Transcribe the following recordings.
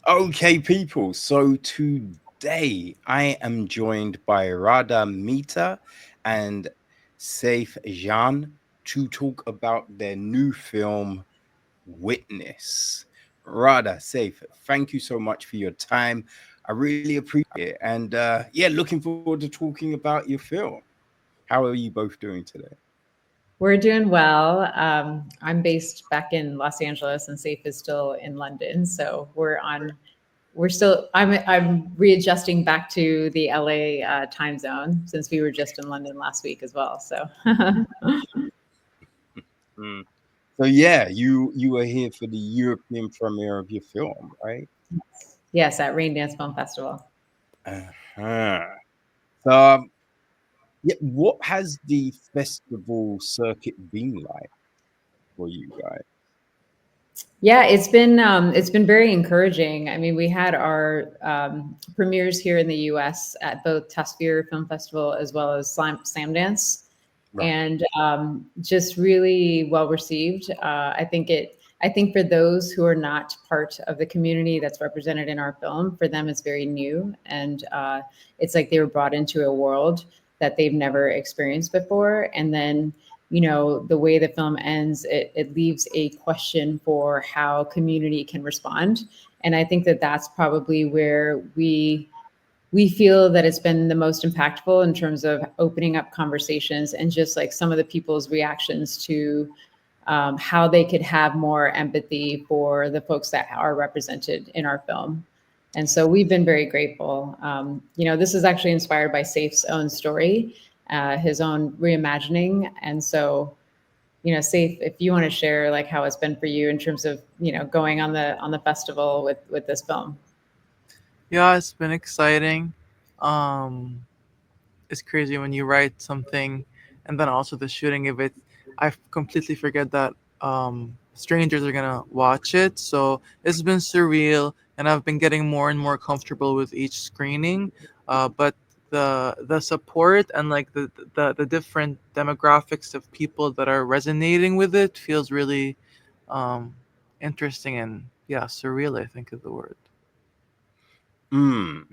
Okay, people. So today I am joined by Radha Mehta and Saif Jaan to talk about their new film, Witness. Radha, Saif, thank you so much for your time. I really appreciate it. And yeah, looking forward to talking about your film. How are you both doing today? We're doing well. I'm based back in Los Angeles, and Safe is still in London. So we're still. I'm readjusting back to the LA time zone since we were just in London last week as well. So Mm. So yeah, you were here for the European premiere of your film, right? yes, at Rain Dance Film Festival. Uh-huh. So yeah, what has the festival circuit been like for you guys? Yeah, it's been very encouraging. I mean, we had our premieres here in the U.S. at both Tuskegee Film Festival as well as Slam Dance, Right. and just really well received. I think for those who are not part of the community that's represented in our film, for them it's very new, and it's like they were brought into a world that they've never experienced before, and then the way the film ends, it leaves a question for how community can respond. And I think that that's probably where we feel that it's been the most impactful in terms of opening up conversations and just like some of the people's reactions to how they could have more empathy for the folks that are represented in our film. And so we've been very grateful. This is actually inspired by Safe's own story, his own reimagining. And so, Safe, if you want to share like how it's been for you in terms of, going on the festival with this film. Yeah, it's been exciting. Um, it's crazy when you write something and then also the shooting of it. I completely forget that strangers are gonna watch it. So it's been surreal, and I've been getting more and more comfortable with each screening. But the support and like the different demographics of people that are resonating with it feels really um, interesting and yeah, surreal. I think is the word. Mm.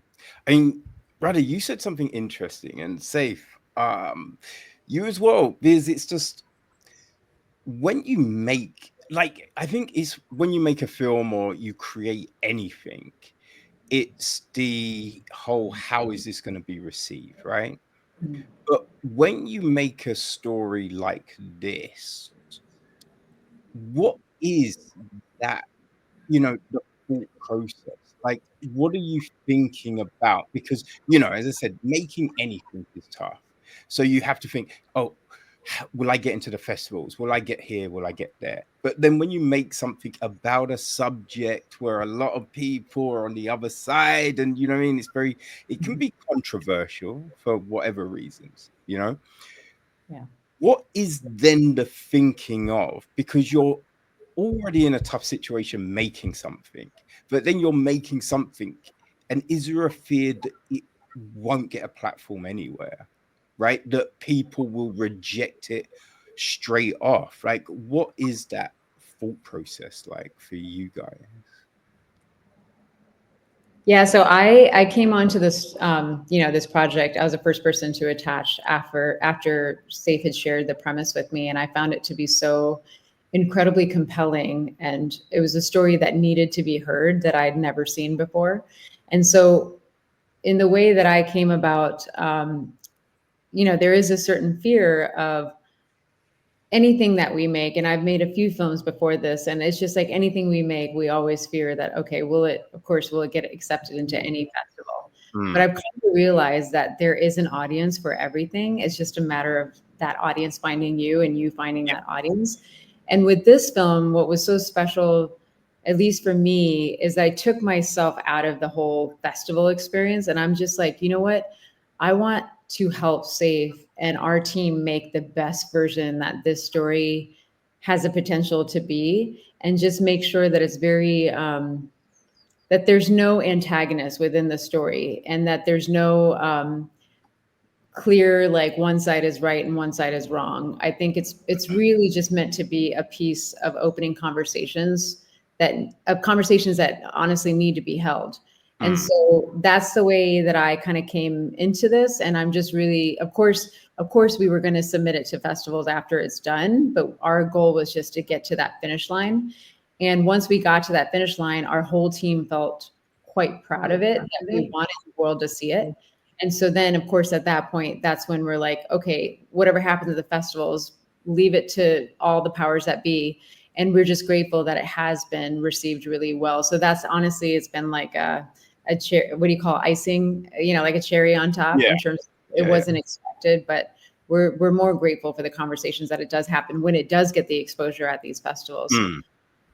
I mean, brother, you said something interesting and safe. You as well, because it's just when you make like I think it's when you make a film or you create anything, it's the whole how is this going to be received, right? But when you make a story like this, what is that, the thought process? Like, what are you thinking about? Because, as I said, making anything is tough. So you have to think, oh, will I get into the festivals? Will I get here? Will I get there? But then when you make something about a subject where a lot of people are on the other side, and you know what I mean, it can be controversial for whatever reasons. Yeah. What is then the thinking of? Because you're already in a tough situation making something, but then you're making something, and is there a fear that it won't get a platform anywhere, right? That people will reject it straight off. Like, what is that thought process like for you guys? Yeah, so I came onto this this project. I was the first person to attach after Safe had shared the premise with me, and I found it to be so incredibly compelling, and it was a story that needed to be heard that I'd never seen before. And so, in the way that I came about, there is a certain fear of anything that we make, and I've made a few films before this, and it's just like anything we make, we always fear that, okay, will it get accepted into any festival? But Mm, I've come to realize that there is an audience for everything. It's just a matter of that audience finding you and you finding that audience. And with this film, what was so special, at least for me, is I took myself out of the whole festival experience, and I'm just like, you know what? I want to help Safe and our team make the best version that this story has a potential to be, and just make sure that it's very that there's no antagonist within the story, and that there's no clear like one side is right and one side is wrong. I think it's really just meant to be a piece of opening conversations that of conversations that honestly need to be held. And Mm. so that's the way that I kind of came into this. And I'm just really, of course, we were going to submit it to festivals after it's done, but our goal was just to get to that finish line. And once we got to that finish line, our whole team felt quite proud of it, that we wanted the world to see it. And so then, of course, at that point, that's when we're like, okay, whatever happens at the festivals, leave it to all the powers that be. And we're just grateful that it has been received really well. So that's honestly, it's been like a cherry, what do you call it? Icing, like a cherry on top Yeah, in terms of, it yeah, yeah. wasn't expected, but we're more grateful for the conversations that it does happen when it does get the exposure at these festivals. Mm.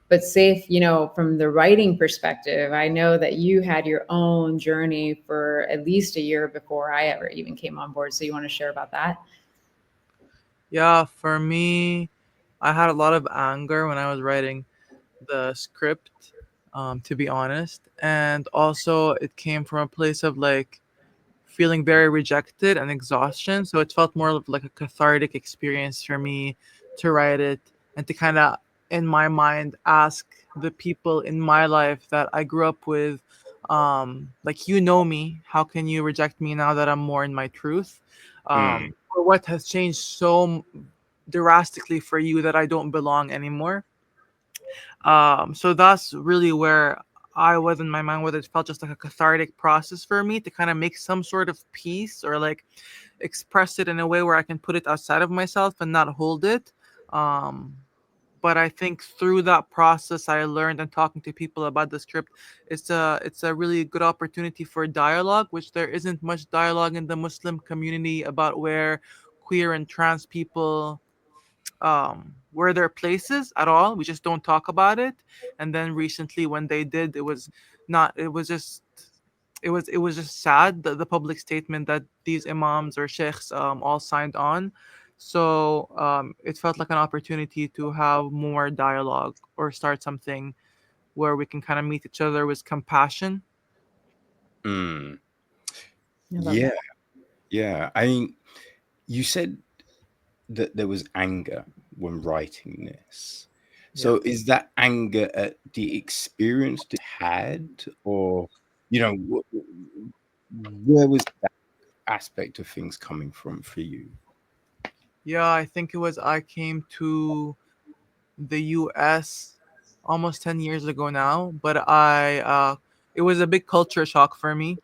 But Saif, from the writing perspective, I know that you had your own journey for at least a year before I ever even came on board. So you want to share about that? Yeah, for me, I had a lot of anger when I was writing the script, to be honest. And also, it came from a place of like feeling very rejected and exhaustion. So it felt more of like a cathartic experience for me to write it and to kind of, in my mind, ask the people in my life that I grew up with, like, you know me, how can you reject me now that I'm more in my truth? Mm. Or what has changed so drastically for you that I don't belong anymore? So that's really where I was in my mind, whether it felt just like a cathartic process for me to kind of make some sort of peace or like express it in a way where I can put it outside of myself and not hold it. Um, but I think through that process, I learned and talking to people about the script, it's a really good opportunity for dialogue, which there isn't much dialogue in the Muslim community about where queer and trans people were there places at all. We just don't talk about it. And then recently when they did, it was not it was just it was just sad, the public statement that these imams or sheikhs all signed on. So it felt like an opportunity to have more dialogue or start something where we can kind of meet each other with compassion. Mm. I love Yeah, that. yeah. I mean, you said that there was anger when writing this. Yeah. So is that anger at the experience that you had, or where was that aspect of things coming from for you? Yeah, I think it was I came to the US almost 10 years ago now, but it was a big culture shock for me,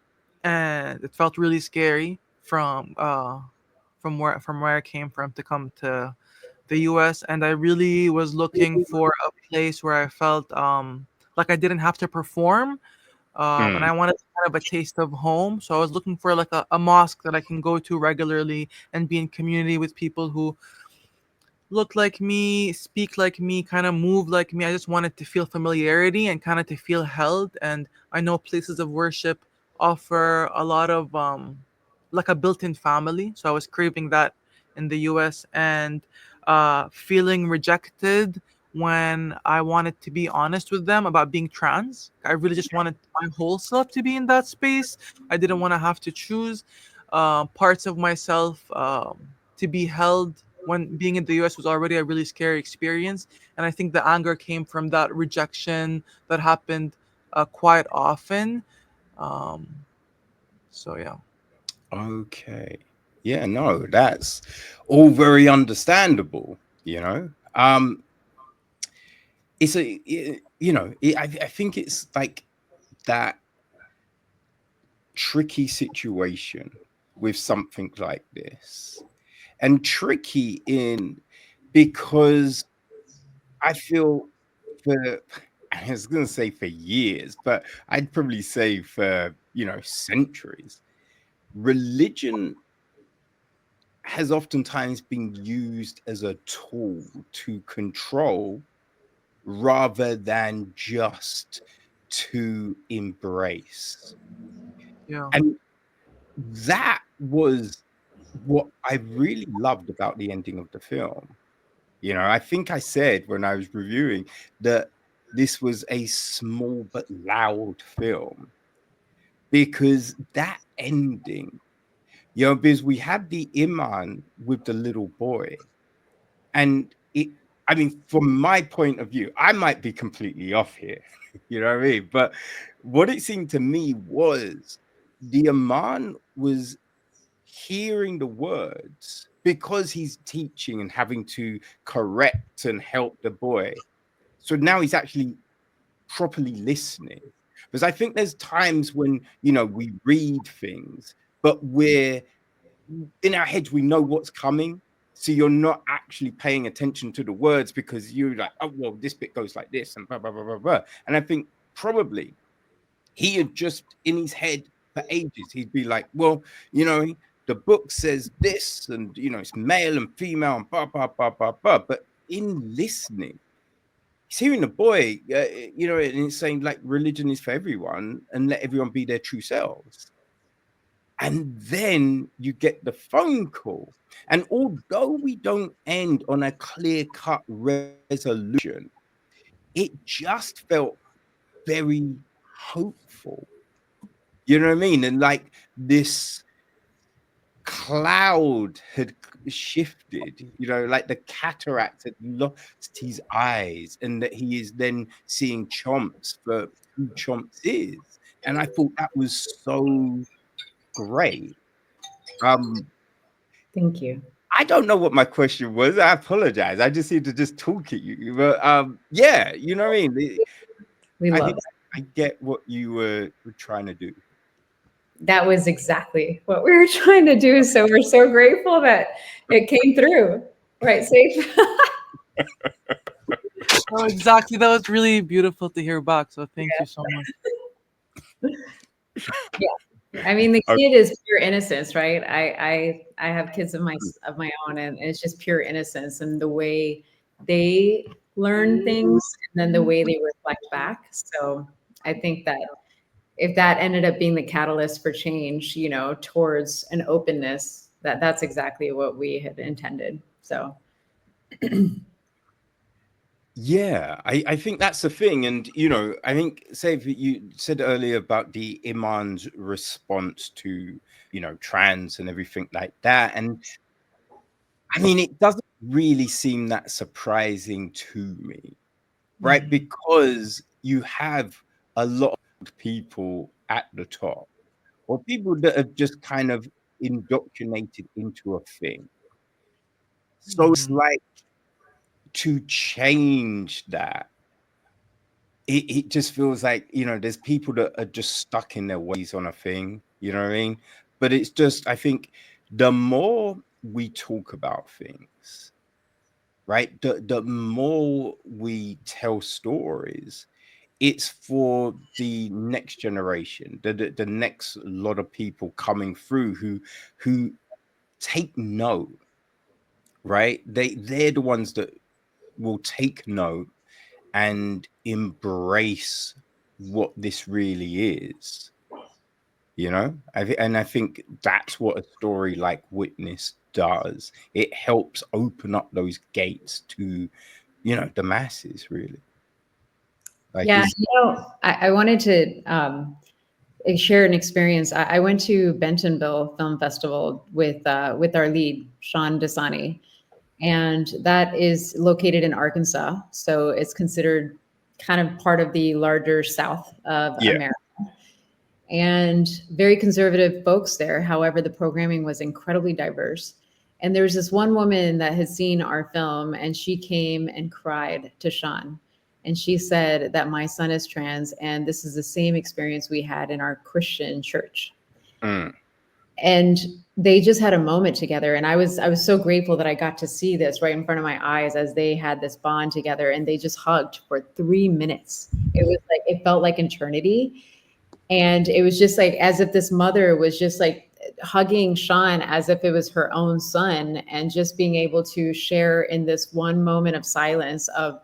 and it felt really scary from where I came from to come to the US. And I really was looking for a place where I felt like I didn't have to perform, and Mm. I wanted kind of a taste of home. So I was looking for like a mosque that I can go to regularly and be in community with people who look like me, speak like me, kind of move like me. I just wanted to feel familiarity and kind of to feel held. And I know places of worship offer a lot of like a built-in family. So I was craving that in the US, and feeling rejected when I wanted to be honest with them about being trans. I really just wanted my whole self to be in that space. I didn't want to have to choose parts of myself to be held when being in the US was already a really scary experience. And I think the anger came from that rejection that happened quite often. Um, so, yeah. Okay. Yeah, no, that's all very understandable, you know. It's I think it's like that tricky situation with something like this. And tricky in because I feel for I was gonna say for years, but I'd probably say for, centuries, religion has oftentimes been used as a tool to control rather than just to embrace. Yeah. And that was what I really loved about the ending of the film. I think I said when I was reviewing that this was a small but loud film because that ending, because we had the Iman with the little boy, and I mean, from my point of view, I might be completely off here, you know what I mean? But what it seemed to me was the Imam was hearing the words because he's teaching and having to correct and help the boy. So now he's actually properly listening. Because I think there's times when, you know, we read things, but we're in our heads, we know what's coming. So you're not actually paying attention to the words because you're like, oh, well, this bit goes like this and blah, blah, blah, blah, blah. And I think probably he had just in his head for ages, he'd be like, well, you know, the book says this and, you know, it's male and female and blah, blah, blah, blah, blah. But in listening, he's hearing the boy, you know, and it's saying like religion is for everyone and let everyone be their true selves. And then you get the phone call. And although we don't end on a clear-cut resolution, it just felt very hopeful. You know what I mean? And like this cloud had shifted, you know, like the cataract had lost his eyes, and that he is then seeing Chomps for who Chomps is. And I thought that was so great. Thank you. I don't know what my question was. I apologize. I just need to just talk at you. But yeah, you know what I mean? We I love think it. I get what you were trying to do. That was exactly what we were trying to do. So we're so grateful that it came through. Right, Saif? Oh, exactly. That was really beautiful to hear back. So thank you so much. Yeah. I mean, the Okay. kid is pure innocence, right? I have kids of my own, and it's just pure innocence, and the way they learn things, and then the way they reflect back. So I think that if that ended up being the catalyst for change, you know, towards an openness, that's exactly what we had intended. So Yeah, I think that's the thing. And, you know, I think, say, you said earlier about the Iman's response to, you know, trans and everything like that. And I mean, it doesn't really seem that surprising to me, right? Because you have a lot of people at the top or people that are just kind of indoctrinated into a thing. So it's Mhm. like to change that, it just feels like, you know, there's people that are just stuck in their ways on a thing, you know what I mean? But it's just, I think the more we talk about things, right, the more we tell stories, it's for the next generation, the next lot of people coming through who take note, right? They're the ones that will take note and embrace what this really is, you know. And I think that's what a story like Witness does. It helps open up those gates to, you know, the masses, really. Like, yeah, is you know, I wanted to share an experience. I went to Bentonville Film Festival with our lead, Shaan Dasani, and that is located in Arkansas. So it's considered kind of part of the larger South of yeah. America. And very conservative folks there. However, the programming was incredibly diverse. And there was this one woman that had seen our film, and she came and cried to Shaan. And she said that my son is trans, and this is the same experience we had in our Christian church. Mm. And they just had a moment together, and I was so grateful that I got to see this right in front of my eyes as they had this bond together, and they just hugged for 3 minutes. It was like, it felt like eternity. And it was just like as if this mother was just like hugging Shaan as if it was her own son, and just being able to share in this one moment of silence of,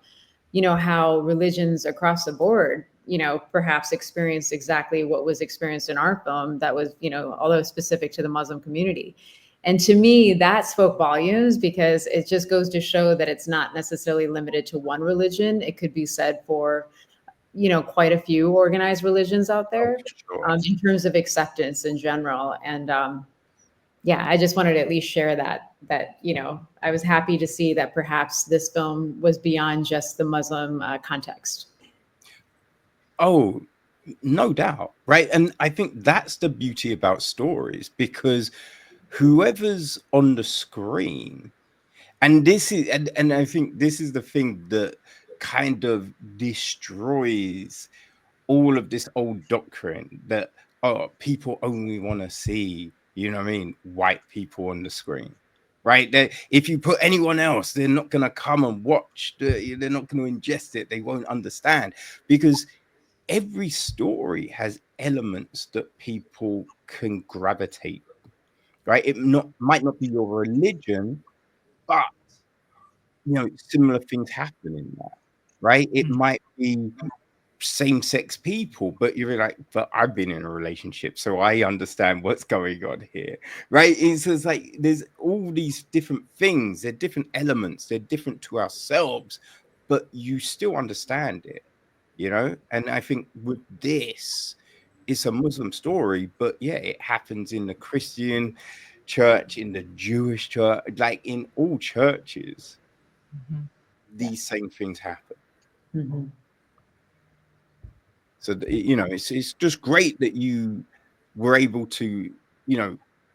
you know, how religions across the board, you know, perhaps experienced exactly what was experienced in our film, that was, you know, although specific to the Muslim community. And to me, that spoke volumes, because it just goes to show that it's not necessarily limited to one religion. It could be said for, you know, quite a few organized religions out Oh, there, sure. in terms of acceptance in general. And yeah, I just wanted to at least share that that I was happy to see that perhaps this film was beyond just the Muslim context. Oh, no doubt, right? And I think that's the beauty about stories, because whoever's on the screen, and this is, and I think this is the thing that kind of destroys all of this old doctrine that, oh, people only want to see, you know what I mean, white people on the screen, right? If you put anyone else, they're not going to come and watch, they're not going to ingest it, they won't understand, because every story has elements that people can gravitate, right? It might not be your religion, but similar things happen in that, right? It might be same-sex people, but you're like, but I've been in a relationship, so I understand what's going on here, right? It's just like there's all these different things, they're different elements, they're different to ourselves, but you still understand it, and I think with this, it's a Muslim story, but yeah, it happens in the Christian church, in the Jewish church, like in all churches, Mhm. these same things happen. Mm-hmm. So it's just great that you were able to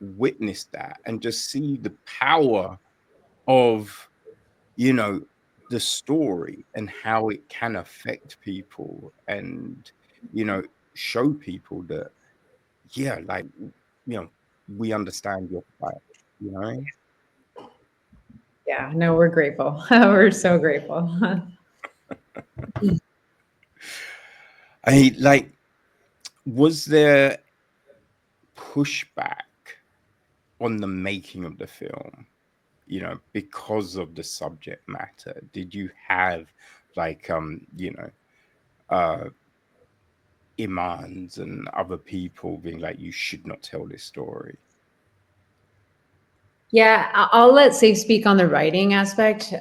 witness that and just see the power of you know the story and how it can affect people, and show people that, yeah, like, we understand your plight. Yeah, no, we're grateful. We're so grateful. Like, was there pushback on the making of the film, because of the subject matter? Did you have, like, uh imams and other people being like, you should not tell this story? Yeah, I'll let Safe speak on the writing aspect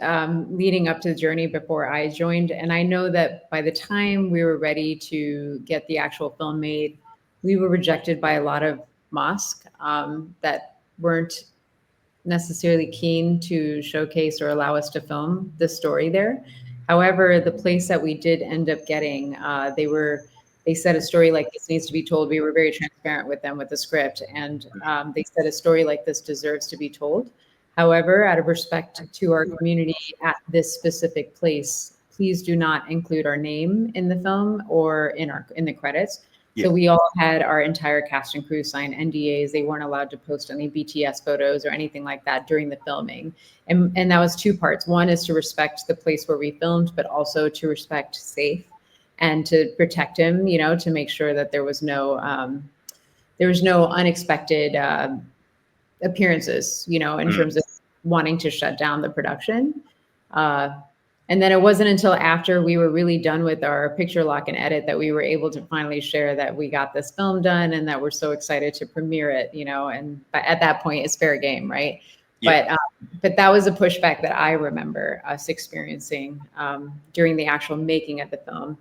leading up to the journey before I joined. And I know that by the time we were ready to get the actual film made, we were rejected by a lot of mosques that weren't necessarily keen to showcase or allow us to film the story there. However, the place that we did end up getting, they said a story like this needs to be told. We were very transparent with them with the script, and they said a story like this deserves to be told. However, out of respect to our community at this specific place, please do not include our name in the film or in the credits. Yeah. So we all had our entire cast and crew sign NDAs. They weren't allowed to post any BTS photos or anything like that during the filming. And that was two parts. One is to respect the place where we filmed, but also to respect Saif and to protect him, to make sure that there was no unexpected appearances, in terms of wanting to shut down the production. And then it wasn't until after we were really done with our picture lock and edit that we were able to finally share that we got this film done and that we're so excited to premiere it, and at that point it's fair game, right? Yeah. But that was a pushback that I remember us experiencing during the actual making of the film.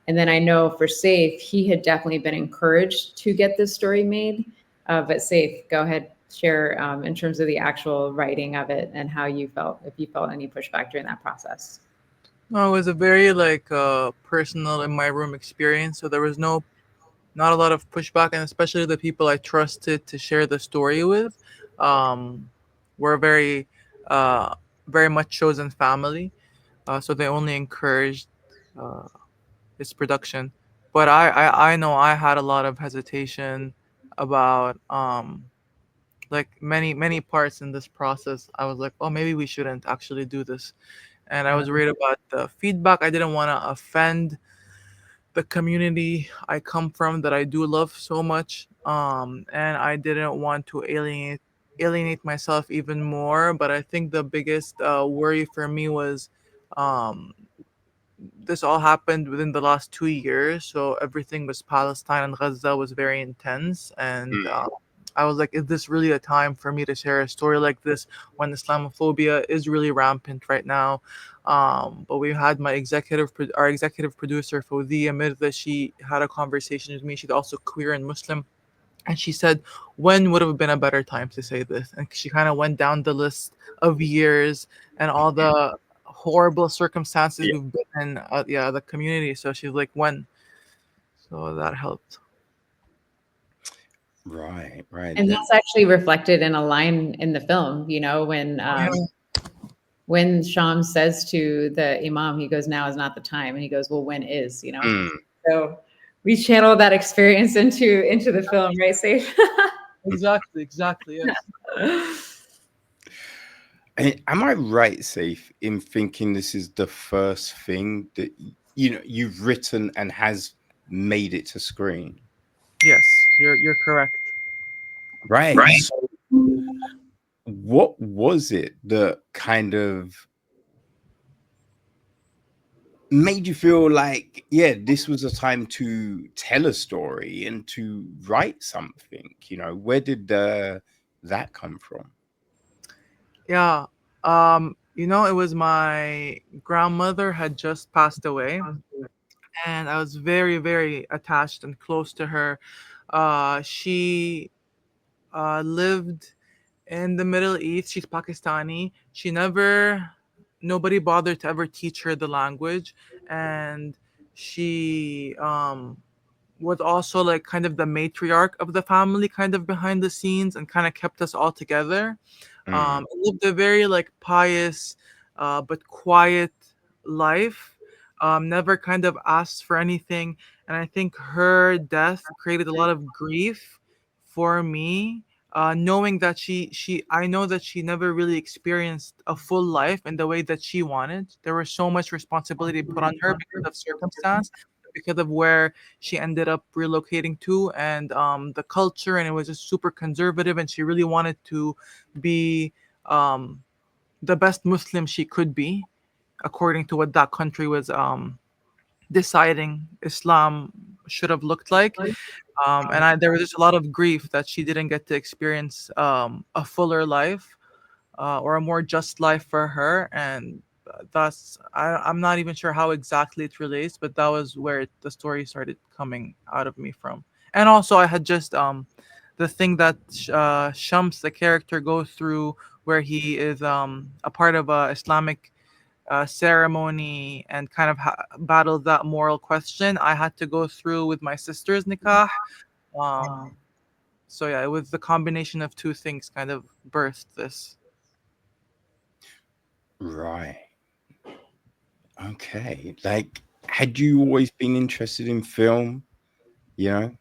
And then I know for Saif, he had definitely been encouraged to get this story made. But Saif, go ahead, share in terms of the actual writing of it and how you felt, if you felt any pushback during that process. No, it was a very like personal in my room experience. So there was not a lot of pushback, and especially the people I trusted to share the story with, um, were uh, very much chosen family. So they only encouraged uh, its production. But I know I had a lot of hesitation about like many parts in this process. I was like, oh, maybe we shouldn't actually do this, and I was worried about the feedback. I didn't want to offend the community I come from that I do love so much. And I didn't want to alienate myself even more. But I think the biggest worry for me was um, this all happened within the last 2 years, so everything was Palestine and Gaza was very intense, and I was like, is this really a time for me to share a story like this when Islamophobia is really rampant right now? But we had our executive producer Fawzi admit that she had a conversation with me. She's also queer and Muslim, and she said, "When would have been a better time to say this?" And she kind of went down the list of years and all the horrible circumstances Yeah. we've been in, yeah, the community. So she's like, "When?" So that helped. Right, right. And that's actually reflected in a line in the film, Oh, yeah. when Sham says to the Imam, he goes, "Now is not the time." And he goes, "Well, when is?" Mm. So we channel that experience into the film, right, Safe? Exactly, exactly. Yes. And am I right, Safe, in thinking this is the first thing that you've written and has made it to screen? Yes, you're correct. Right. Right. So what was it that kind of made you feel like, yeah, this was a time to tell a story and to write something? Where did that come from? Yeah. It was my grandmother had just passed away, and I was very, very attached and close to her. She lived in the Middle East. She's Pakistani. Nobody bothered to ever teach her the language, and she was also like kind of the matriarch of the family, kind of behind the scenes, and kind of kept us all together. Mm. Lived a very like pious, but quiet life. Never kind of asked for anything, and I think her death created a lot of grief for me. Knowing that I know that she never really experienced a full life in the way that she wanted. There was so much responsibility put on her because of circumstance, because of where she ended up relocating to, and the culture, and it was just super conservative, and she really wanted to be um, the best Muslim she could be, according to what that country was deciding Islam should have looked like. There was just a lot of grief that she didn't get to experience a fuller life, or a more just life for her. And I'm not even sure how exactly it relates, but that was where the story started coming out of me from. And also, I had just the thing that Shams, the character, goes through, where he is a part of a Islamic ceremony, and kind of battled that moral question. I had to go through with my sister's nikah. Um, so yeah, it was the combination of two things kind of birthed this. Right. Okay. Like, had you always been interested in film? You know?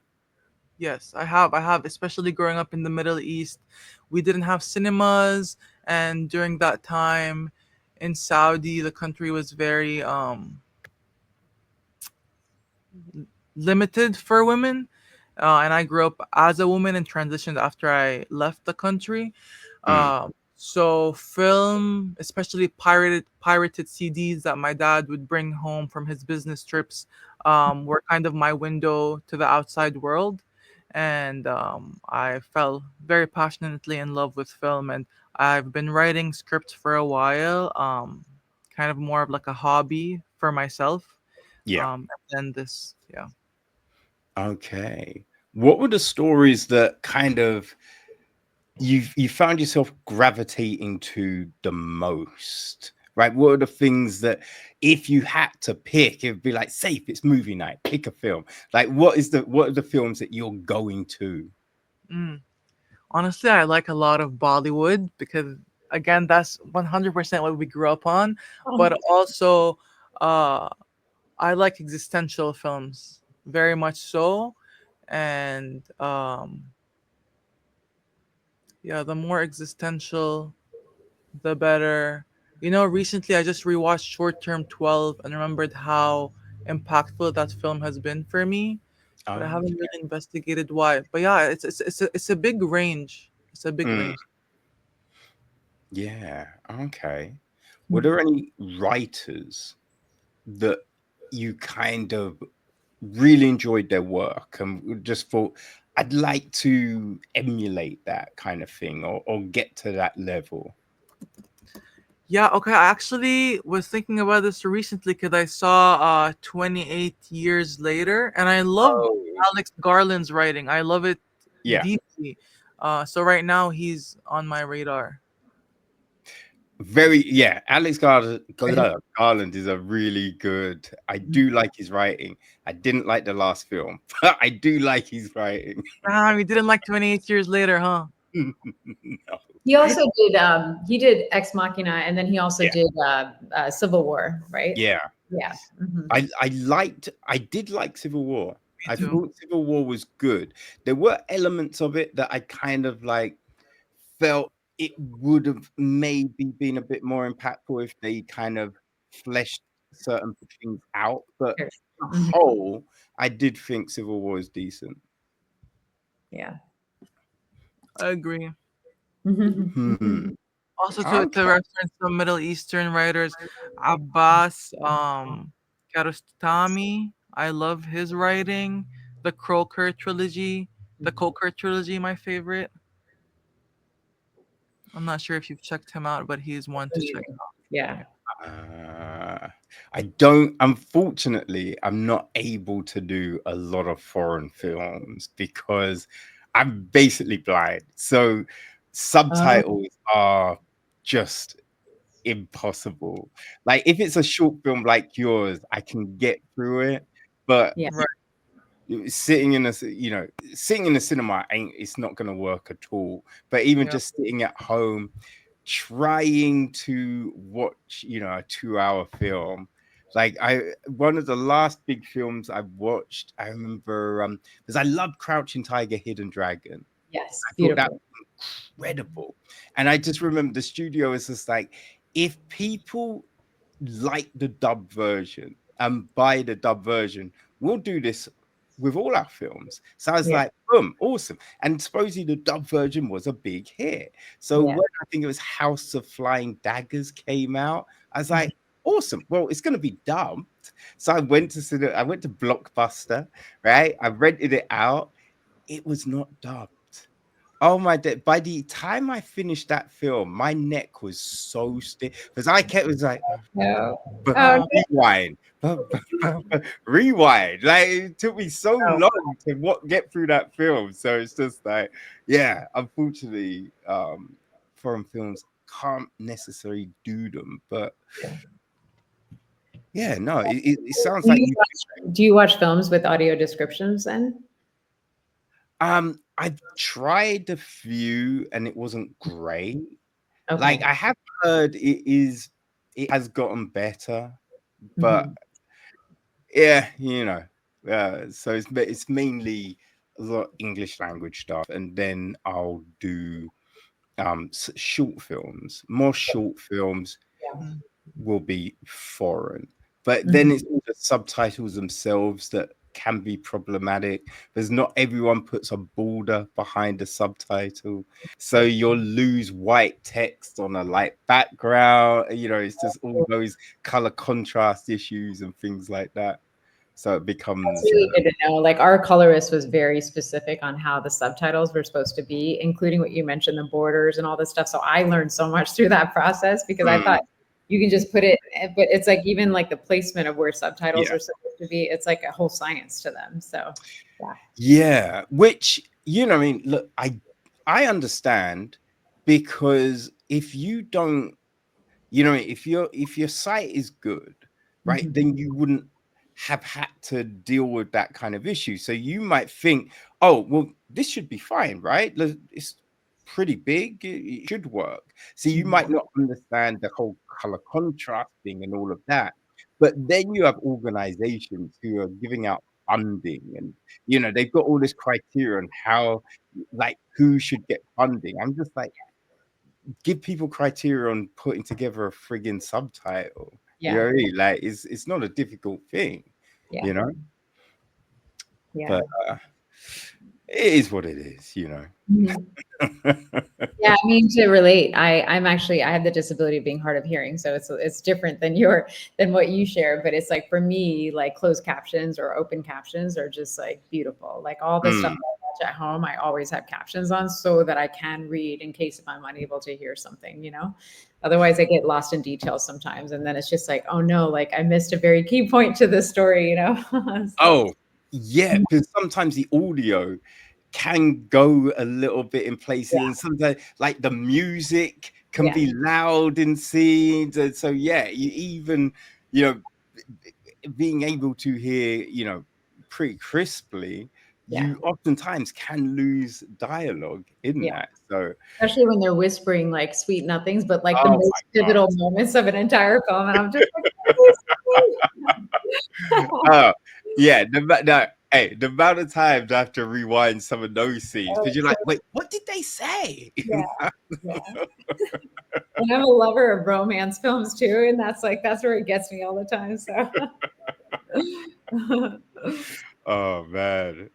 Yes, I have. I have, especially growing up in the Middle East. We didn't have cinemas, and during that time in Saudi, the country was very limited for women. And I grew up as a woman and transitioned after I left the country. Mm. So film, especially pirated CDs that my dad would bring home from his business trips, were kind of my window to the outside world. And I fell very passionately in love with film, and I've been writing scripts for a while, kind of more of like a hobby for myself. Yeah. And then this, yeah. Okay. What were the stories that kind of you found yourself gravitating to the most? Right? What are the things that if you had to pick, it'd be like, safe, it's movie night, pick a film. Like what are the films that you're going to? Mm. Honestly, I like a lot of Bollywood because, again, that's 100% what we grew up on. But also, uh, I like existential films very much so. And yeah, the more existential, the better. Recently I just rewatched Short Term 12 and remembered how impactful that film has been for me. But I haven't really investigated why. But yeah, it's a big range. It's a big Mm, range. yeah. Okay. Were there any writers that you kind of really enjoyed their work and just thought, I'd like to emulate that kind of thing or get to that level? Yeah, okay. I actually was thinking about this recently because I saw 28 Years Later, and I love Oh, Alex Garland's writing. I love it Yeah. deeply. So right now he's on my radar. Very, yeah. Garland is a really good. I do like his writing. I didn't like the last film, but I do like his writing. Ah, we didn't like 28 years later, huh? No. He also did he did Ex Machina, and then he also Yeah, did Civil War, right? yeah. Yeah. Mhm. I did like Civil War. Me I too. thought Civil War was good. There were elements of it that I kind of like felt it would have maybe been a bit more impactful if they kind of fleshed certain things out. But Sure. Mhm. whole, I did think Civil War is decent. Yeah. I agree. Hmm. Also, to Okay. reference some Middle Eastern writers, Abbas Kiarostami. I love his writing. The Croker trilogy, the Coker trilogy, my favorite. I'm not sure if you've checked him out, but he's one to check out. Yeah. Yeah. Uh, I don't, unfortunately, I'm not able to do a lot of foreign films because I'm basically blind. So Oh, subtitles are just impossible. Like if it's a short film like yours, I can get through it, but yeah. Right. sitting in sitting in a cinema ain't, it's not going to work at all. But even Yeah. just sitting at home trying to watch, a 2 hour film, like I one of the last big films I watched, I remember because I loved Crouching Tiger Hidden Dragon. Yes. I thought that Beautiful. incredible. And I just remember the studio was just like, if people like the dub version and buy the dub version, we'll do this with all our films. So I was Yeah. like, boom, awesome. And supposedly the dub version was a big hit. So Yeah. when I think it was House of Flying Daggers came out, I was Mhm. like, awesome. Well, it's going to be dubbed. So I went to Blockbuster, right? I rented it out. It was not dubbed. Oh my day. By the time I finished that film, my neck was so stiff because I kept was like, No. but Oh, rewind, rewind. Like it took me so no. long to get through that film. So it's just like, yeah, unfortunately, foreign films can't necessarily do them. But yeah, no, it sounds like you. Do you watch films with audio descriptions then? I've tried a few and it wasn't great. Like Okay. I have heard it has gotten better, but Mhm. yeah, so it's mainly a lot of English language stuff, and then I'll do short films. More short films Yeah. Mm. will be foreign, but then Mhm. it's all the subtitles themselves that can be problematic because not everyone puts a border behind the subtitle, so you'll lose white text on a light background. It's just all those color contrast issues and things like that, so it That's becomes really good to know. Like our colorist was very specific on how the subtitles were supposed to be, including what you mentioned, the borders and all this stuff. So I learned so much through that process because I mm, thought you can just put it, but it's like even like the placement of where subtitles yeah. are supposed to be, it's like a whole science to them. So yeah. Yeah, which I mean, look, I understand, because if you don't, if your site is good, right, Mhm. then you wouldn't have had to deal with that kind of issue. So you might think, oh, well, this should be fine, right? It's pretty big, it should work. So you might Mhm. not understand the whole color contrasting and all of that. But then you have organizations who are giving out funding, and they've got all this criteria on how, like, who should get funding. I'm just like, give people criteria on putting together a friggin' subtitle. You know Yeah. what I mean? Like it's not a difficult thing, Yeah. you know. Yeah. But it is what it is. Mhm. Yeah, I mean to relate. I'm actually I have the disability of being hard of hearing, so it's different than what you share. But it's like for me, like closed captions or open captions are just like beautiful. Like all the stuff Mm, I watch at home, I always have captions on so that I can read in case if I'm unable to hear something. Otherwise, I get lost in details sometimes, and then it's just like, oh no, like I missed a very key point to the story. So oh yeah, because sometimes the audio, can go a little bit in places, and sometimes like the music can be loud in scenes, and so you even, you know, being able to hear, you know, pretty crisply, you oftentimes can lose dialogue in that. So especially when they're whispering like sweet nothings, but like the oh most my God. pivotal moments of an entire film, and I'm just like, Yeah, hey, the amount of times I have to rewind some of those scenes because you're like, wait, what did they say? yeah. And I'm a lover of romance films too, and that's where it gets me all the time. So Oh man.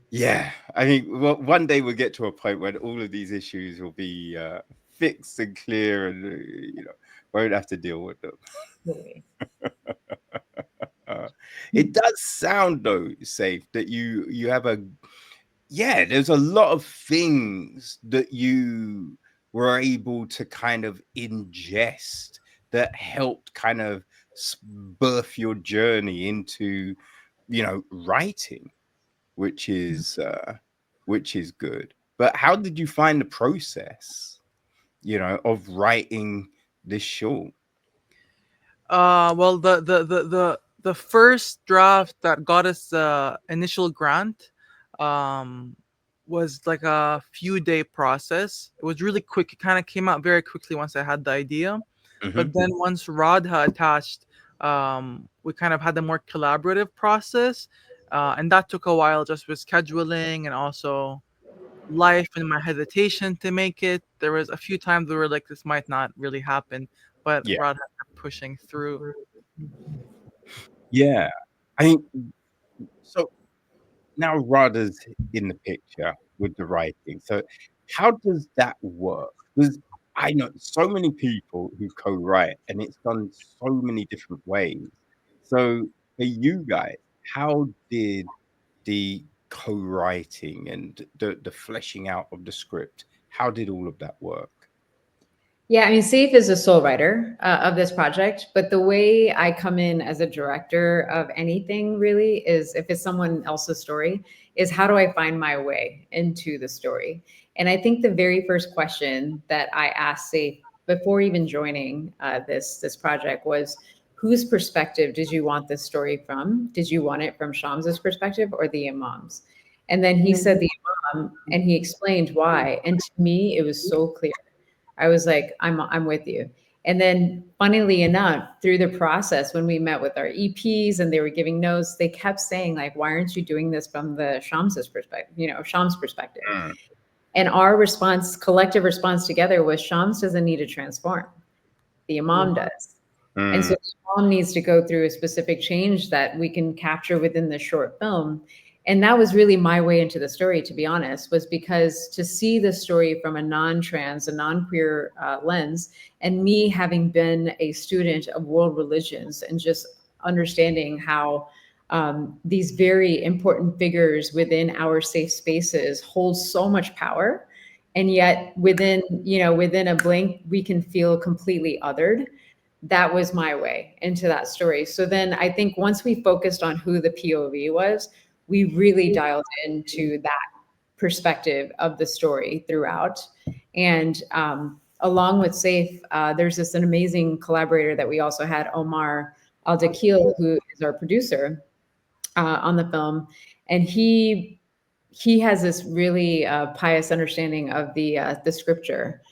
Yeah, I think one day we'll get to a point when all of these issues will be fixed and clear, and you know, won't have to deal with them. It does sound though, Safe, that you have there's a lot of things that you were able to kind of ingest that helped kind of birth your journey into, you know, writing, which is good. But how did you find the process, you know, of writing this short? Well, the first draft that got us the initial grant was like a few-day process. It was really quick. It kind of came out very quickly once I had the idea. But then once Radha attached, we kind of had a more collaborative process, and that took a while just with scheduling and also life and my hesitation to make it. There was a few times we were like, this might not really happen, but Yeah. Radha kept pushing through. Yeah. I think so. Now Radha's in the picture with the writing. So how does that work? Because I know so many people who co-write, and it's done so many different ways. So for you guys, how did the co-writing and the fleshing out of the script, how did all of that work? yeah, I mean, Saif is a sole writer of this project, but the way I come in as a director of anything really is if it's someone else's story, is how do I find my way into the story? And I think the very first question that I asked Saif before even joining this project was, whose perspective did you want this story from? Did you want it from Shams's perspective or the Imam's? And then he said the Imam, and he explained why. And to me, it was so clear. I was like, I'm with you. And then funnily enough, through the process, when we met with our EPs and they were giving notes, they kept saying like, why aren't you doing this from the Shams's perspective, you know, Sham's perspective? And our response, collective response together was Shams doesn't need to transform. The Imam does. And so the Imam needs to go through a specific change that we can capture within the short film. And that was really my way into the story, to be honest, was because to see the story from a non-trans, a non-queer lens, and me having been a student of world religions and just understanding how these very important figures within our safe spaces hold so much power. And yet within a blink, we can feel completely othered. That was my way into that story. So then I think once we focused on who the POV was, we really dialed into that perspective of the story throughout. And along with Saif, there's an amazing collaborator that we also had, Omar Al-Dakil, who is our producer on the film. And he has this really pious understanding of the scripture,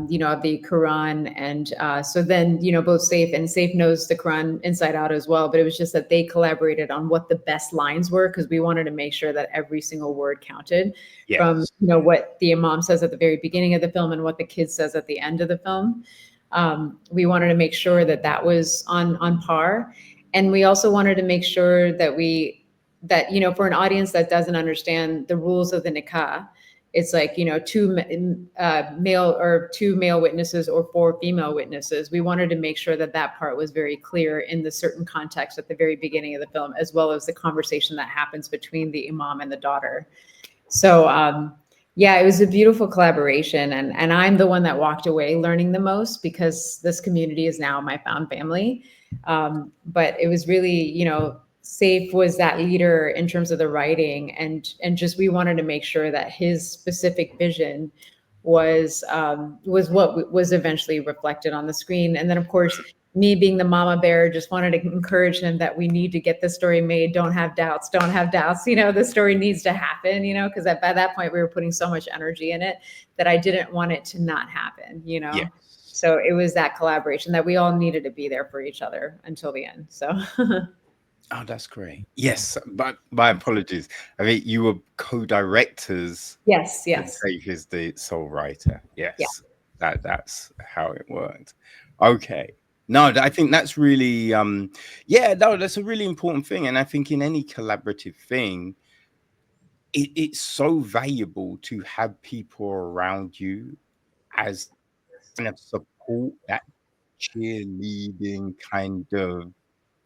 you know, of the Quran. And so then, you know, both Saif knows the Quran inside out as well. But it was just that they collaborated on what the best lines were, because we wanted to make sure that every single word counted from, you know, what the Imam says at the very beginning of the film and what the kid says at the end of the film. We wanted to make sure that that was on par. And we also wanted to make sure that you know, for an audience that doesn't understand the rules of the nikah, it's like, you know, two male witnesses or 4 female witnesses. We wanted to make sure that that part was very clear in the certain context at the very beginning of the film, as well as the conversation that happens between the Imam and the daughter. So yeah, it was a beautiful collaboration. And I'm the one that walked away learning the most, because this community is now my found family. But it was really, you know, Saif was that leader in terms of the writing, and just we wanted to make sure that his specific vision was what was eventually reflected on the screen. And then of course, me being the mama bear, just wanted to encourage him that we need to get the story made. Don't have doubts. Don't have doubts. You know, the story needs to happen. You know, because by that point we were putting so much energy in it that I didn't want it to not happen. You know. Yes. So it was that collaboration that we all needed to be there for each other until the end. So. Oh, that's great. Yes, but my apologies. I mean, you were co-directors. Yes. And Yes. Saif is the sole writer. Yeah. Yes, that's how it worked. Okay. No, I think that's really yeah, no, that's a really important thing. And I think in any collaborative thing, it's so valuable to have people around you as kind of support, that cheerleading kind of,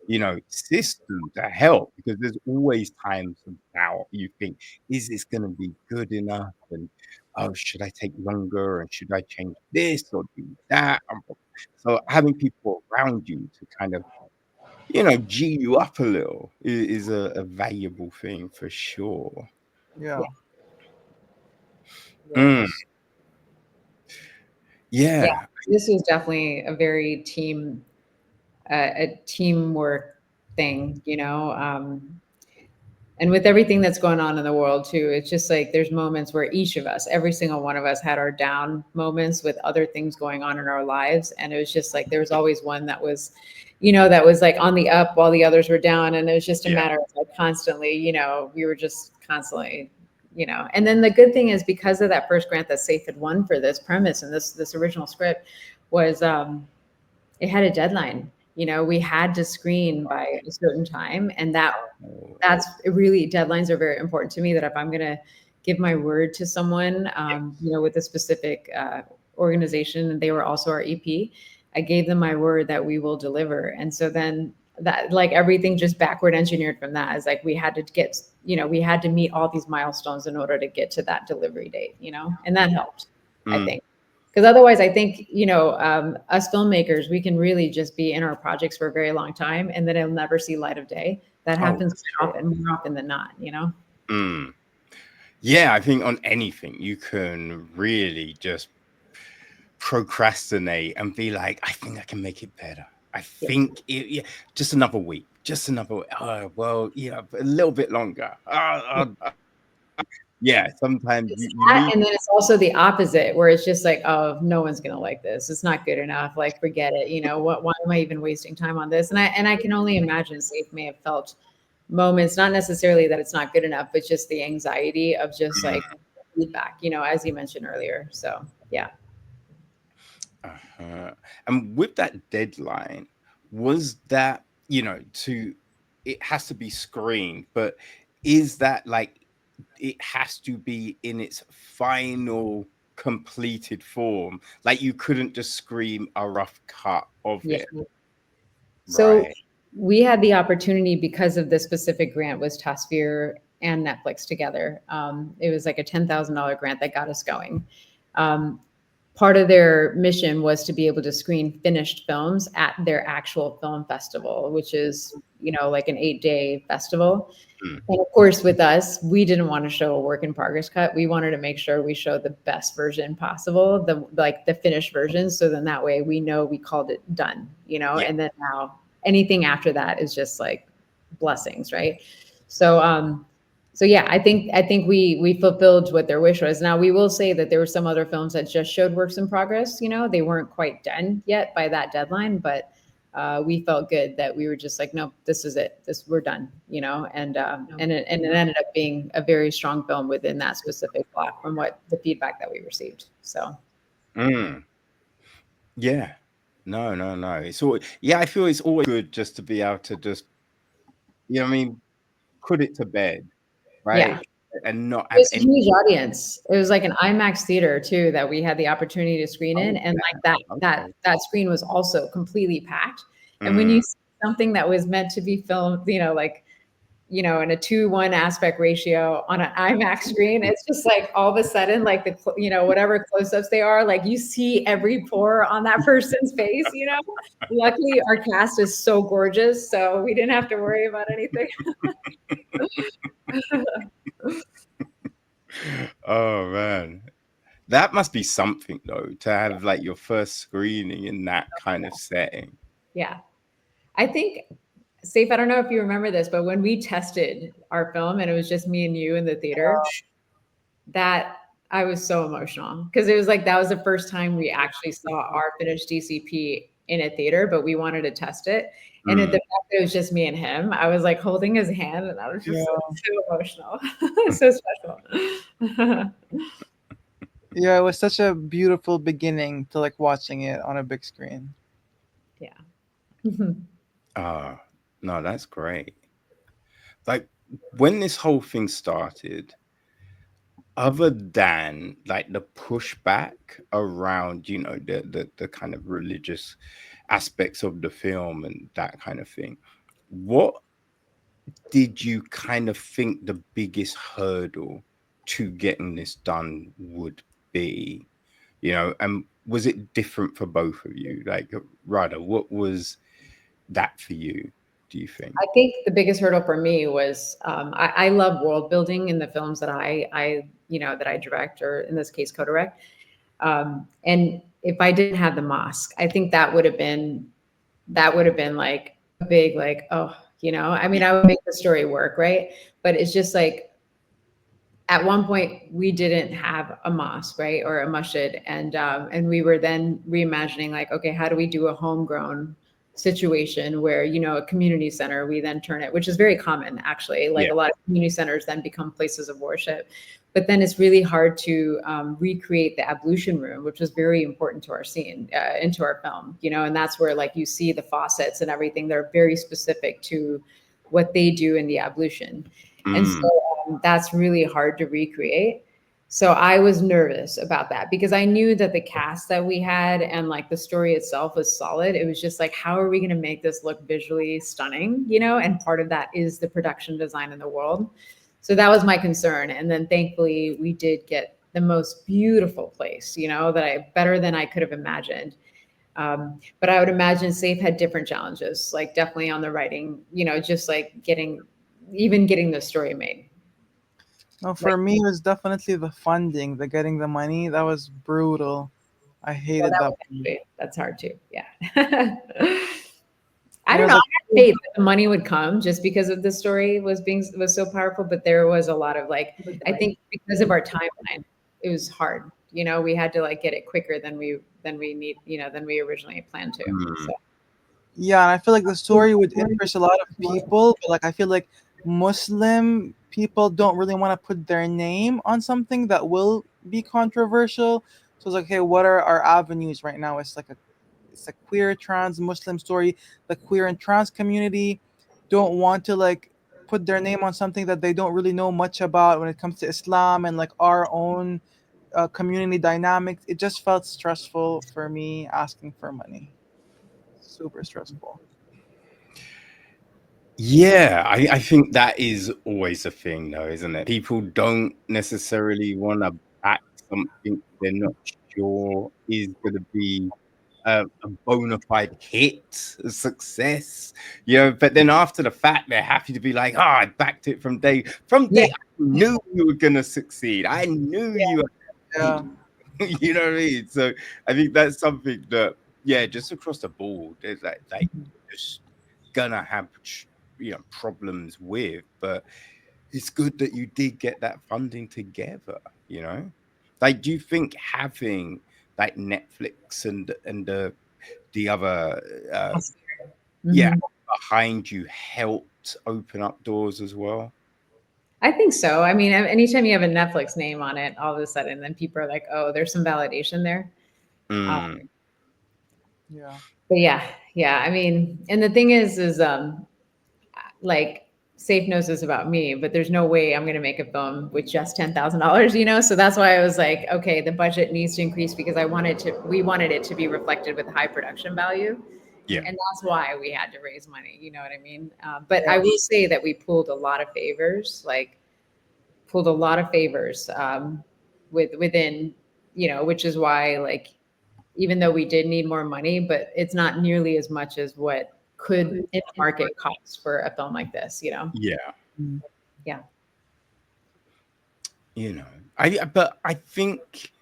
you know, system to help, because there's always times of doubt. You think, is this going to be good enough? And oh, should I take longer? And should I change this or do that? So having people around you to kind of, you know, G you up a little is a valuable thing for sure. Yeah. Very Mm, much. Yeah, yeah. this was definitely a very a teamwork thing, you know. And with everything that's going on in the world too, it's just like there's moments where each of us, every single one of us, had our down moments with other things going on in our lives, and it was just like there was always one that was, you know, that was like on the up while the others were down, and it was just a Yeah. matter of like constantly, you know, we were just constantly, you know. And then the good thing is, because of that first grant that Saif had won for this premise and this original script, was it had a deadline. You know, we had to screen by a certain time, and Oh, that's really, deadlines are very important to me. That if I'm going to give my word to someone, yeah. you know, with a specific organization, and they were also our EP, I gave them my word that we will deliver. And so then that, like, everything just backward engineered from that is like we had to get, you know, we had to meet all these milestones in order to get to that delivery date, you know, and that helped, I Mm. think. Because otherwise, I think, you know, us filmmakers, we can really just be in our projects for a very long time, and then it'll never see light of day. That Oh, happens for sure. often, more often than not, you know? Mm. Yeah, I think on anything you can really just procrastinate and be like, I think I can make it better. I Yeah. think yeah, just another week, just another week. Oh, well, yeah, a little bit longer. Yeah, sometimes It's you that, need. and then it's also the opposite, where it's just like, oh, no one's gonna like this. It's not good enough. Like, forget it. You know what? Why am I even wasting time on this? And I can only imagine Safe may have felt moments, not necessarily that it's not good enough, but just the anxiety of just Mm, like feedback. You know, as you mentioned earlier. So yeah. uh-huh. And with that deadline, was that, you know, it has to be screened, but is that like it has to be in its final completed form? Like you couldn't just scream a rough cut of Yeah. it, So right? we had the opportunity, because of this specific grant, was Tasphere and Netflix together. It was like a $10,000 grant that got us going. Um, Part of their mission was to be able to screen finished films at their actual film festival, which is, you know, like an 8-day festival. Mm, And of course, with us, we didn't want to show a work in progress cut. We wanted to make sure we showed the best version possible, the finished version. So then that way we know we called it done, you know, yeah. and then now anything after that is just like blessings, right? So so yeah, I think we fulfilled what their wish was. Now we will say that there were some other films that just showed works in progress, you know, they weren't quite done yet by that deadline, but we felt good that we were just like, no, this is it. This, we're done, you know, and it ended up being a very strong film within that specific block from what the feedback that we received. So Mm, yeah. No, no, no. It's always, yeah, I feel it's always good just to be able to just, you know what I mean, put it to bed, yeah, right? And not it have was a any. huge audience. It was like an IMAX theater too that we had the opportunity to screen in, Oh, and like damn. Okay. that screen was also completely packed. And when Mm, you see something that was meant to be filmed, you know, like you know, in a 2:1 aspect ratio on an IMAX screen. It's just like all of a sudden, like the, you know, whatever close-ups they are, like you see every pore on that person's face, you know. Luckily, our cast is so gorgeous, so we didn't have to worry about anything. Oh man. That must be something though, to have like your first screening in that kind of setting. Yeah. I think, Saif, I don't know if you remember this, but when we tested our film and it was just me and you in the theater, that I was so emotional because it was like that was the first time we actually saw our finished DCP in a theater, but we wanted to test it. And at the fact that it was just me and him, I was like holding his hand and I was just so emotional. So special. Yeah, it was such a beautiful beginning to like watching it on a big screen. Yeah. No, that's great. Like when this whole thing started, other than like the pushback around, you know, the kind of religious aspects of the film and that kind of thing, what did you kind of think the biggest hurdle to getting this done would be? You know, and was it different for both of you? Like, Radha, what was that for you, do you think? I think the biggest hurdle for me was I love world building in the films that I you know that I direct, or in this case co-direct. And if I didn't have the mosque, I think that would have been like a big like, oh, you know, I mean, I would make the story work, right? But it's just like at one point we didn't have a mosque, right, or a masjid, and we were then reimagining like, okay, how do we do a homegrown situation where, you know, a community center, we then turn it, which is very common actually, like a lot of community centers then become places of worship, but then it's really hard to recreate the ablution room, which was very important to our scene, into our film, you know, and that's where like you see the faucets and everything, they're very specific to what they do in the ablution. And so that's really hard to recreate. So I was nervous about that because I knew that the cast that we had and like the story itself was solid. It was just like, how are we going to make this look visually stunning, you know? And part of that is the production design in the world. So that was my concern. And then thankfully we did get the most beautiful place, you know, better than I could have imagined. But I would imagine Saif had different challenges, like definitely on the writing, you know, just like getting the story made. No, for me, it was definitely the funding, the getting the money. That was brutal. I hated that. That's hard too. Yeah. I It don't was know. I like, had faith that the money would come just because of the story was so powerful, but there was a lot of like, I think because of our timeline, it was hard. You know, we had to like get it quicker than we need, you know, than we originally planned to. So. yeah, and I feel like the story would interest a lot of people, but like I feel like Muslim people don't really want to put their name on something that will be controversial. So it's like, hey, what are our avenues right now? It's a queer trans Muslim story. The queer and trans community don't want to like put their name on something that they don't really know much about when it comes to Islam and like our own community dynamics. It just felt stressful for me asking for money. Super stressful. Yeah, I think that is always a thing, though, isn't it? People don't necessarily want to back something they're not sure is going to be a bona fide hit, a success, you know. But then after the fact, they're happy to be like, "Oh, I backed it from day. I knew you were going to succeed. I knew you were." Yeah. You know what I mean? So I think that's something that, yeah, just across the board, there's like just gonna have, you know, problems with, but it's good that you did get that funding together, you know. Like, do you think having like Netflix and the other yeah, behind you helped open up doors as well? I think so. I mean, anytime you have a Netflix name on it, all of a sudden, then people are like, "Oh, there's some validation there." Yeah. But yeah. I mean, and the thing is like Safe knows this about me, but there's no way I'm going to make a film with just $10,000, you know? So that's why I was like, okay, the budget needs to increase because we wanted it to be reflected with high production value. Yeah. And that's why we had to raise money. You know what I mean? But I will say that we pulled a lot of favors, within, which is why, like, even though we did need more money, but it's not nearly as much as what could in the market cost for a film like this, Yeah. Yeah. But I think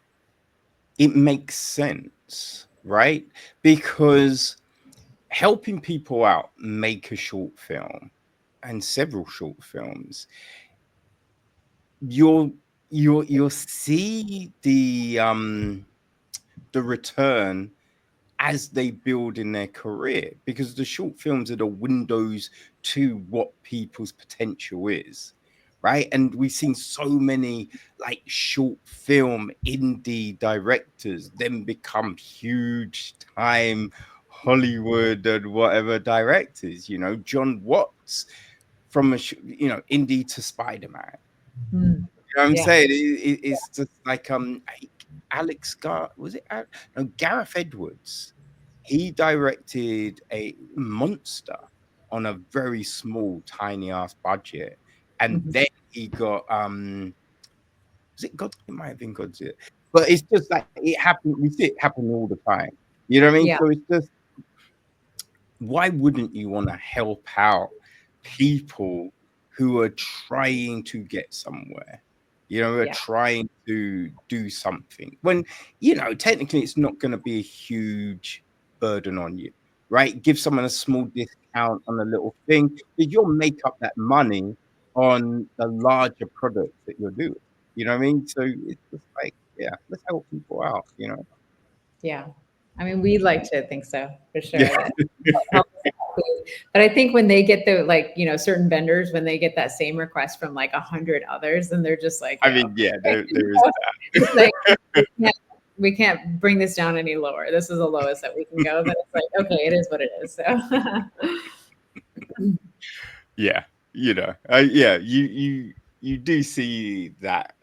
it makes sense, right? Because helping people out make a short film and several short films, you'll see the return as they build in their career, because the short films are the windows to what people's potential is, right? And we've seen so many like short film indie directors then become huge time Hollywood and whatever directors, John Watts from indie to Spider-Man. Mm. You know what I'm Yeah. saying? It's just like Alex Gar was it? No, Gareth Edwards. He directed a monster on a very small, tiny ass budget, and Mhm. then he got was it God? It might have been Godzilla, but it's just like it happened. We see it happen all the time. You know what I mean? Yeah. So it's just, why wouldn't you want to help out people who are trying to get somewhere? Are Yeah. trying to do something when, technically it's not going to be a huge burden on you, right? Give someone a small discount on a little thing, but you'll make up that money on the larger products that you're doing. You know what I mean? So it's just like, yeah, let's help people out, Yeah. I mean, we'd like to think so, for sure. Yeah. That helps us out, please. But I think when they get certain vendors, when they get that same request from like 100 others, then they're just like, I yo, mean, yeah, there is it's like, that. we can't bring this down any lower. This is the lowest that we can go. Then it's like, okay, it is what it is. So Yeah, yeah, you do see that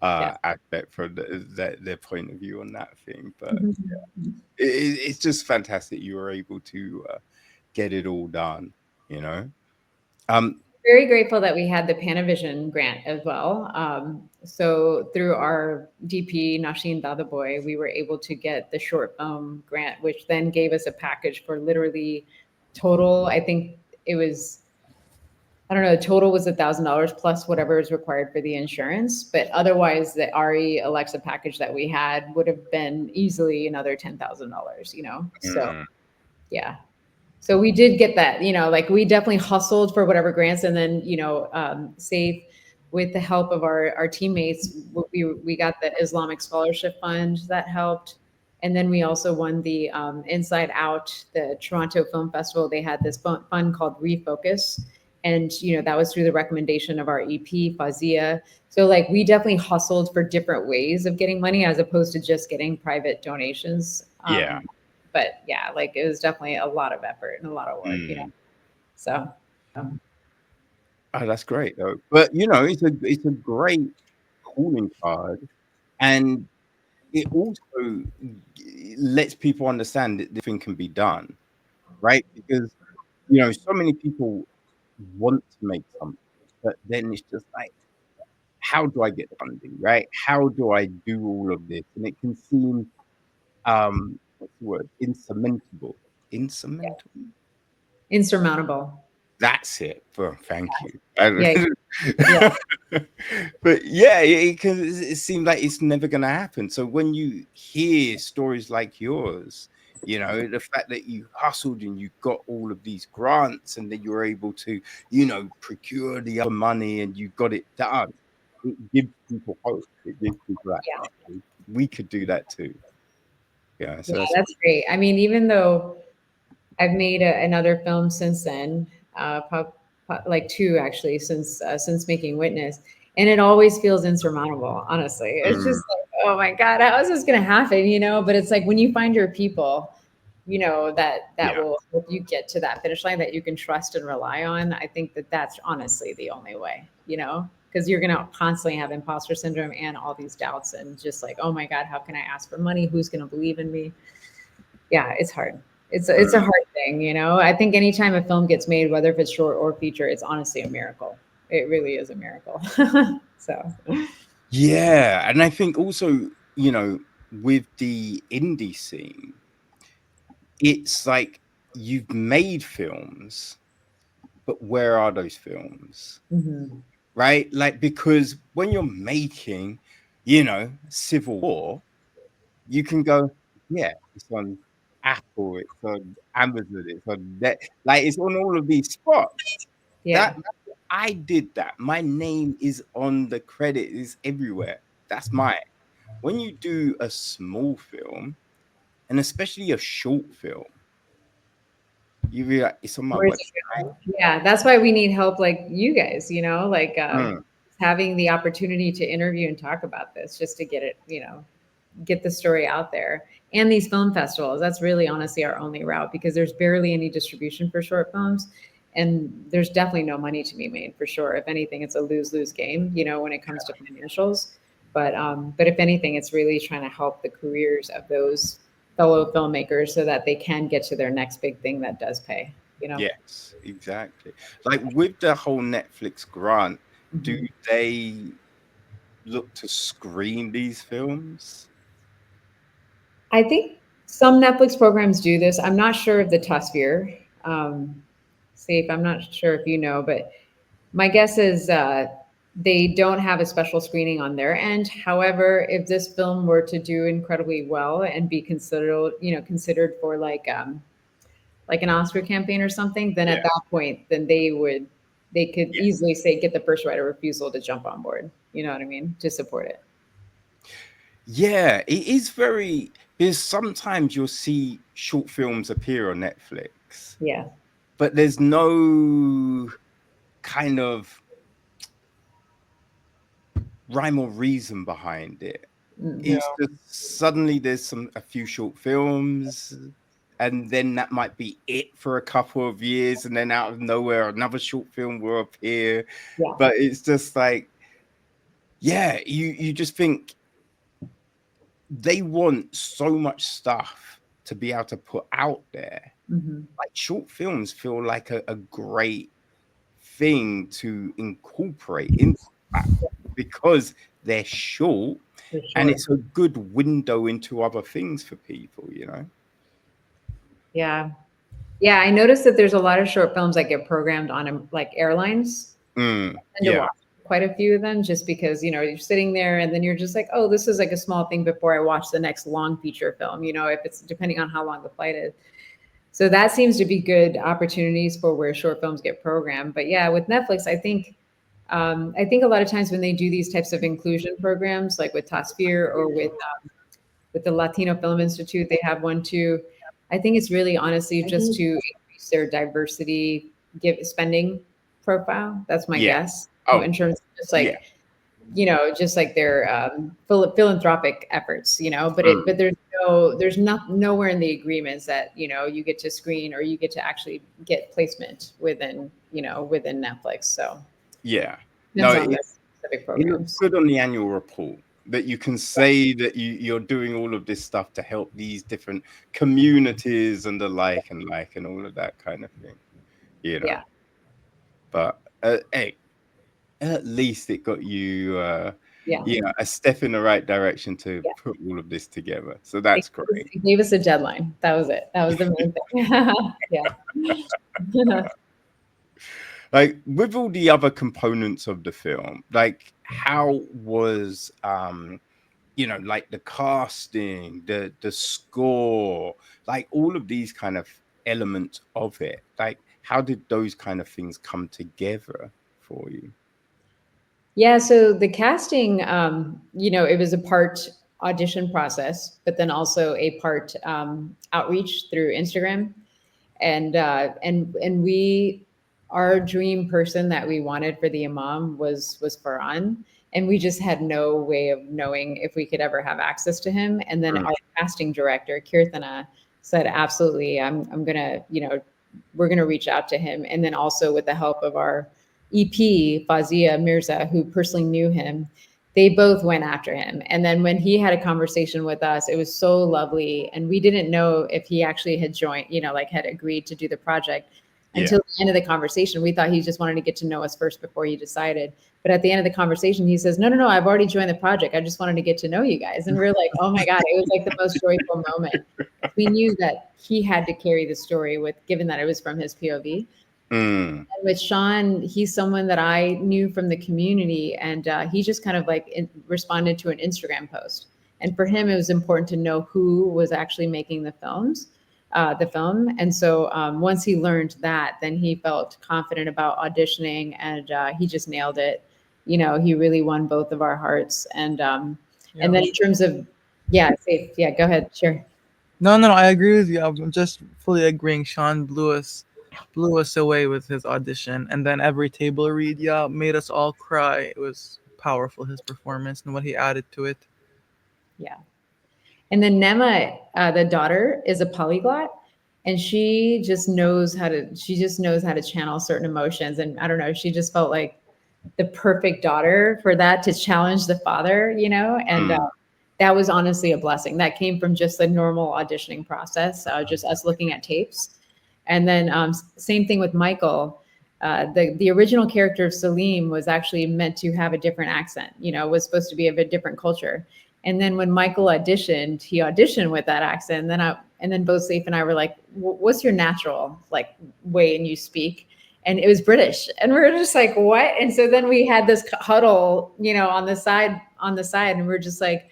yeah. aspect from their point of view on that thing, but Mhm. it's just fantastic you were able to get it all done, you know. Um, Very grateful that we had the Panavision grant as well. So through our DP, Nashin Dadaboy, we were able to get the short film grant, which then gave us a package for literally total, I think it was, I don't know, the total was $1,000 plus whatever is required for the insurance. But otherwise, the RE Alexa package that we had would have been easily another $10,000, So mm, yeah. So we did get that, like we definitely hustled for whatever grants, and then Safe, with the help of our teammates, we got the Islamic Scholarship Fund that helped, and then we also won the Inside Out, the Toronto Film Festival. They had this fund called Refocus, and that was through the recommendation of our EP Fazia. So like we definitely hustled for different ways of getting money as opposed to just getting private donations. yeah. But yeah, like it was definitely a lot of effort and a lot of work, Mm. So Oh, that's great though. But it's a great calling card, and it also lets people understand that this thing can be done, right? Because so many people want to make something, but then it's just like, how do I get the funding, right? How do I do all of this? And it can seem, what's the word? Insurmountable. yeah, Insurmountable. insurmountable. That's it. Well, thank you. Yeah, yeah, But yeah, it seemed like it's never going to happen. So when you hear stories like yours, the fact that you hustled and you got all of these grants and then you were able to, procure the other money and you got it done, it gives people hope. It gives people that, yeah, "Oh, we could do that too." Yeah. yeah. So that's, That's great. I mean, even though I've made another film since then, like two actually since Making Witness, and it always feels insurmountable. Honestly, it's mm, just like, oh my god, how is this going to happen? But it's like when you find your people, that yeah. will help you get to that finish line that you can trust and rely on. I think that that's honestly the only way. Because you're going to constantly have imposter syndrome and all these doubts and just like, oh my god, how can I ask for money? Who's going to believe in me? Yeah, it's hard. it's a hard thing, you know. I think anytime a film gets made, whether if it's short or feature, it's honestly a miracle. It really is a miracle. So Yeah, and I think also, you know, with the indie scene, it's like you've made films, but where are those films? mhm. Right? Like, because when you're making, you know, Civil War, you can go, yeah, it's on Apple, it's on Amazon, it's on that, like it's on all of these spots. Yeah, I did that. My name is on the credit, is everywhere. That's mine. When you do a small film, and especially a short film, you be like, it's on my where's website. it going? Yeah, that's why we need help like you guys, you know, like Mm, having the opportunity to interview and talk about this just to get it, you know, get the story out there. And these film festivals, that's really honestly our only route because there's barely any distribution for short films. And there's definitely no money to be made for sure. If anything, it's a lose-lose game, you know, when it comes to financials. But if anything, it's really trying to help the careers of those fellow filmmakers so that they can get to their next big thing that does pay, you know? yes, exactly. Like with the whole Netflix grant, do Mhm. they look to screen these films? I think some Netflix programs do this. I'm not sure of the Tusphere. Safe, I'm not sure if you know, but my guess is they don't have a special screening on their end. However, if this film were to do incredibly well and be considered, you know, considered for like an Oscar campaign or something, then Yeah, at that point, then they could yeah. easily say get the first right of refusal to jump on board. You know what I mean? To support it. Yeah, it is very, because sometimes you'll see short films appear on Netflix, Yeah. but there's no kind of rhyme or reason behind it. Mm. It's just suddenly there's a few short films, and then that might be it for a couple of years, and then out of nowhere another short film will appear. Yeah. But it's just like, yeah, you just think they want so much stuff to be able to put out there. Hmm. Like short films feel like a great thing to incorporate into the platform because they're short For and sure. it's a good window into other things for people, you know? Yeah. Yeah. I noticed that there's a lot of short films that get programmed on like airlines. And to Yeah. watch quite a few of them just because, you know, you're sitting there and then you're just like, oh, this is like a small thing before I watch the next long feature film, you know, if it's depending on how long the flight is. So that seems to be good opportunities for where short films get programmed. But yeah, with Netflix, I think a lot of times when they do these types of inclusion programs, like with Tasphere or with the Latino Film Institute, they have one too. I think it's really honestly just to increase their diversity give spending profile. That's my Yeah. guess. You know, Oh, in terms of just yeah. like, you know, just like their philanthropic efforts, you know, Mm, but there's not nowhere in the agreements that, you know, you get to screen or you get to actually get placement within, you know, within Netflix. So yeah. No, depends on the specific it looks programs. good on the annual report that you can say that you're doing all of this stuff to help these different communities and the like and all of that kind of thing, you know. Yeah. But hey, at least it got you, Yeah. you know, a step in the right direction to Yeah. put all of this together. So that's great. It gave us a deadline. That was it. That was the main thing. Yeah. Like with all the other components of the film, like how was you know, like the casting, the score, like all of these kind of elements of it, like how did those kind of things come together for you? Yeah, so the casting, you know, it was a part audition process, but then also a part outreach through Instagram, and we, our dream person that we wanted for the Imam was Faran, and we just had no way of knowing if we could ever have access to him. And then Mm, our casting director, Kirtana, said, "Absolutely, I'm gonna, you know, we're gonna reach out to him." And then also with the help of our EP, Fazia Mirza, who personally knew him, they both went after him. And then when he had a conversation with us, it was so lovely. And we didn't know if he actually had joined, like had agreed to do the project until the end of the conversation. We thought he just wanted to get to know us first before he decided. But at the end of the conversation, he says, no, I've already joined the project. I just wanted to get to know you guys. And we're like, oh my God, it was like the most joyful moment. We knew that he had to carry the story given that it was from his POV. And with Shaan, he's someone that I knew from the community, and he just kind of like responded to an Instagram post. And for him, it was important to know who was actually making the film. And so once he learned that, then he felt confident about auditioning, and he just nailed it. He really won both of our hearts. And then in terms of, Saif, go ahead, sure. No, I agree with you. I'm just fully agreeing. Shaan blew us away with his audition, and then every table read, made us all cry. It was powerful, his performance and what he added to it. Yeah. And then Nema, the daughter, is a polyglot, and she just knows how to channel certain emotions. And I don't know, she just felt like the perfect daughter for that, to challenge the father, and that was honestly a blessing. That came from just the normal auditioning process, just us looking at tapes. And then same thing with Michael. The original character of Salim was actually meant to have a different accent, was supposed to be of a different culture. And then when Michael auditioned, he auditioned with that accent. And then both Saif and I were like, what's your natural way and you speak? And it was British. And we were just like, what? And so then we had this huddle, on the side, and we're just like,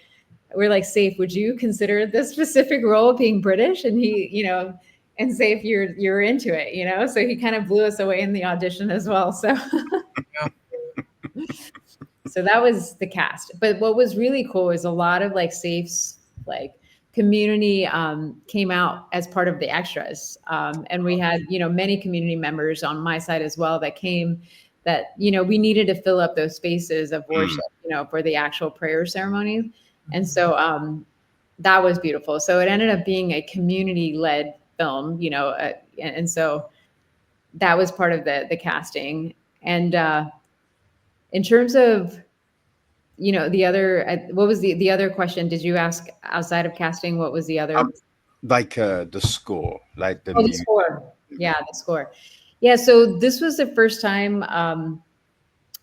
Saif, would you consider this specific role being British? And he, and Saif, you're into it, so he kind of blew us away in the audition as well. So so that was the cast. But what was really cool is a lot of Saif's community came out as part of the extras. And we had, many community members on my side as well that came, that, we needed to fill up those spaces of worship, for the actual prayer ceremony. And so that was beautiful. So it ended up being a community-led film, and so that was part of the casting. And in terms of, the other, what was the other question? Did you ask outside of casting? What was the other? The score, like the the music. score. Yeah, the score. Yeah, so this was the first time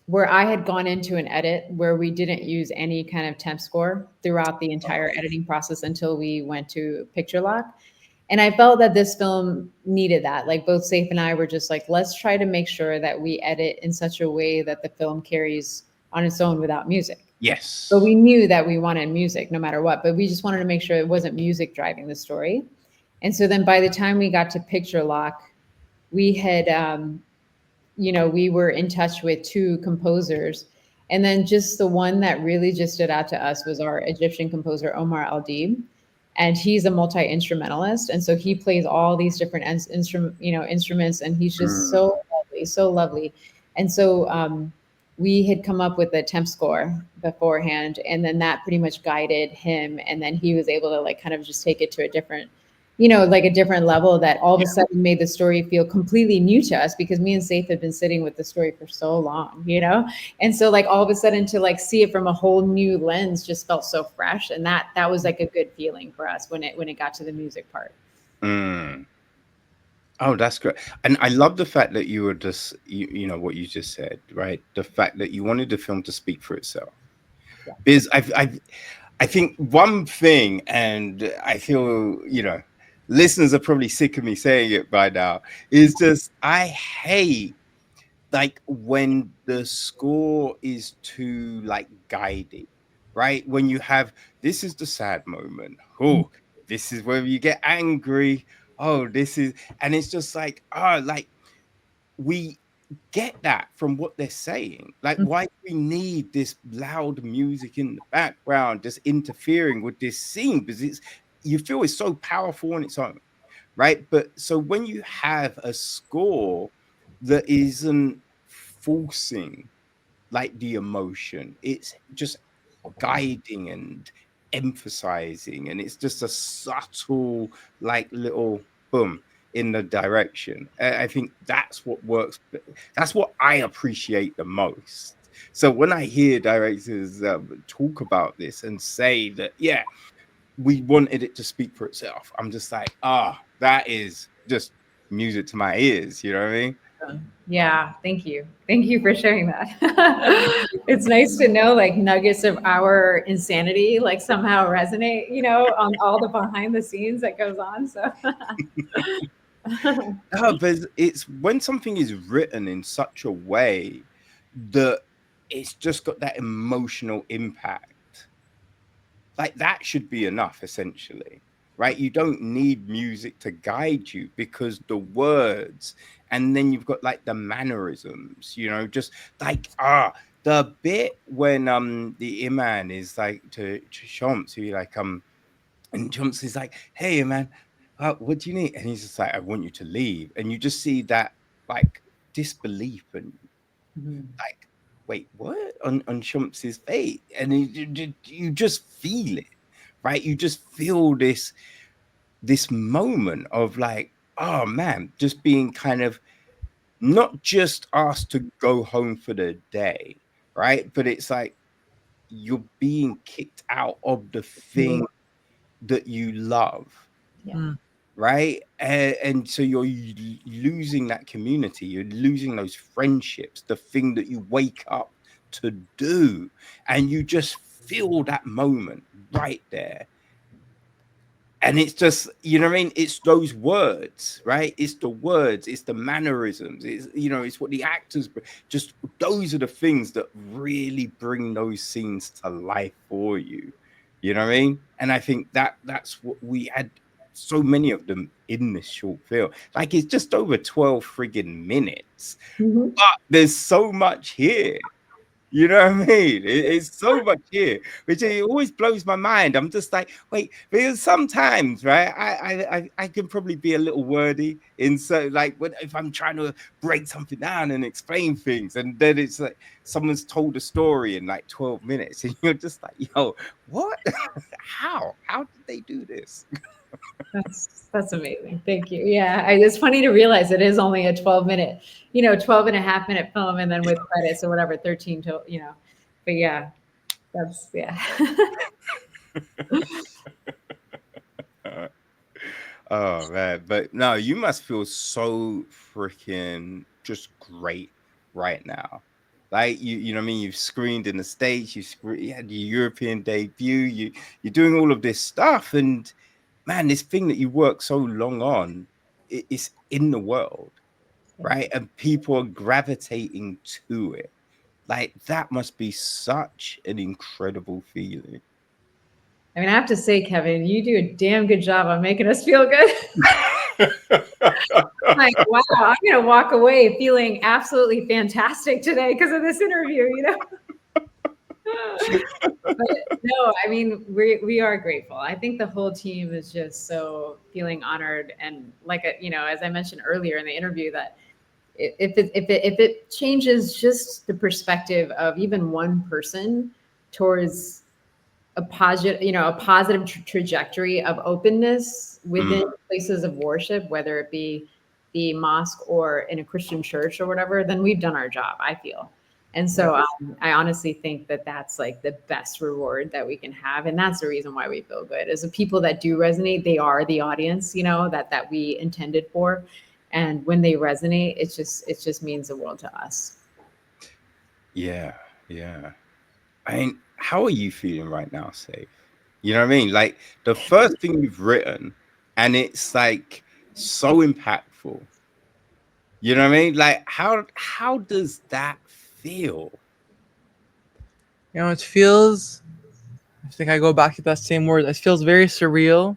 where I had gone into an edit where we didn't use any kind of temp score throughout the entire editing process until we went to picture lock. And I felt that this film needed that. Both Saif and I were just let's try to make sure that we edit in such a way that the film carries on its own without music. Yes. But we knew that we wanted music no matter what, but we just wanted to make sure it wasn't music driving the story. And so then by the time we got to picture lock, we had, we were in touch with two composers. And then just the one that really just stood out to us was our Egyptian composer, Omar Al-Deeb. And he's a multi-instrumentalist. And so he plays all these different instruments, and he's just so lovely, so lovely. And so we had come up with a temp score beforehand, and then that pretty much guided him. And then he was able to kind of just take it to a different, a different level that all of a sudden made the story feel completely new to us, because me and Saif had been sitting with the story for so long, And so all of a sudden to see it from a whole new lens just felt so fresh. And that was a good feeling for us when it got to the music part. Oh, that's great. And I love the fact that you were just, what you just said, right? The fact that you wanted the film to speak for itself. Yeah. Because I think one thing, and I feel, listeners are probably sick of me saying it by now, is just, I hate when the score is too guided, right? When you have, this is the sad moment. Oh, this is where you get angry. Oh, this is, and it's just we get that from what they're saying. Why do we need this loud music in the background just interfering with this scene? Because you feel it's so powerful on its own, right? But so when you have a score that isn't forcing the emotion, it's just guiding and emphasizing, and it's just a subtle little boom in the direction. I think that's what works. That's what I appreciate the most. So when I hear directors talk about this and say that, yeah, we wanted it to speak for itself, I'm just like, that is just music to my ears. You know what I mean? Yeah, thank you. Thank you for sharing that. It's nice to know like nuggets of our insanity like somehow resonate, on all the behind the scenes that goes on. So But it's when something is written in such a way that it's just got that emotional impact, like that should be enough, essentially, right? You don't need music to guide you because the words, and then you've got like the mannerisms, just like the bit when the Imam is like to Shams, who like and Shams is like, hey man, what do you need? And he's just like, I want you to leave. And you just see that like disbelief and Mhm. like, wait, what? On Shumps's face, and you just feel it, right? You just feel this moment of like, oh man, just being kind of not just asked to go home for the day, right? But it's like you're being kicked out of the thing that you love, Yeah. Mm. right? And so you're losing that community, you're losing those friendships, the thing that you wake up to do, and you just feel that moment right there. And it's just, you know what I mean? It's those words, right? It's the words, it's the mannerisms, it's what the actors just, those are the things that really bring those scenes to life for you. You know what I mean? And I think that's what we had, so many of them in this short film. Like it's just over 12 friggin' minutes, Mhm. but there's so much here. You know what I mean? It's so much here, which it always blows my mind. I'm just like, wait, because sometimes, right, I can probably be a little wordy in so like if I'm trying to break something down and explain things, and then it's like someone's told a story in like 12 minutes, and you're just like, yo, what? How did they do this? That's amazing. Thank you. Yeah, it's funny to realize it is only a 12-minute, 12 and a half minute film, and then with credits or whatever, 13 to, but yeah, that's yeah. Uh, Oh man, but no, you must feel so freaking just great right now. Like you know what I mean. You've screened in the States. You had your European debut. You're doing all of this stuff, and man, this thing that you worked so long on, it's in the world, right? And people are gravitating to it. Like that must be such an incredible feeling. I mean, I have to say, Kevin, you do a damn good job on making us feel good. Like, wow, I'm gonna walk away feeling absolutely fantastic today because of this interview. But no, I mean, we are grateful. I think the whole team is just so feeling honored, and like as I mentioned earlier in the interview, that if it changes just the perspective of even one person towards a positive trajectory of openness within Mm, places of worship, whether it be the mosque or in a Christian church or whatever, then we've done our job, I feel. And yeah. so I honestly think that that's like the best reward that we can have. And that's the reason why we feel good is the people that do resonate, they are the audience, that we intended for. And when they resonate, it just means the world to us. Yeah, yeah. I mean, how are you feeling right now, Safe? You know what I mean? Like the first thing you've written, and it's like so impactful. You know what I mean? Like how does that feel? It feels. I think I go back to that same word. It feels very surreal.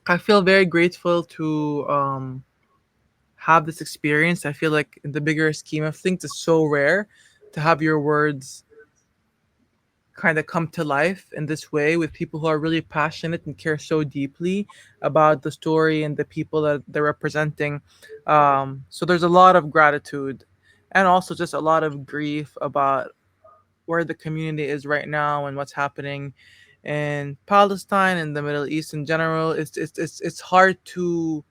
I feel very grateful to have this experience. I feel like in the bigger scheme of things, it's so rare to have your words kind of come to life in this way with people who are really passionate and care so deeply about the story and the people that they're representing. So there's a lot of gratitude and also just a lot of grief about where the community is right now and what's happening in Palestine and the Middle East in general. It's hard to.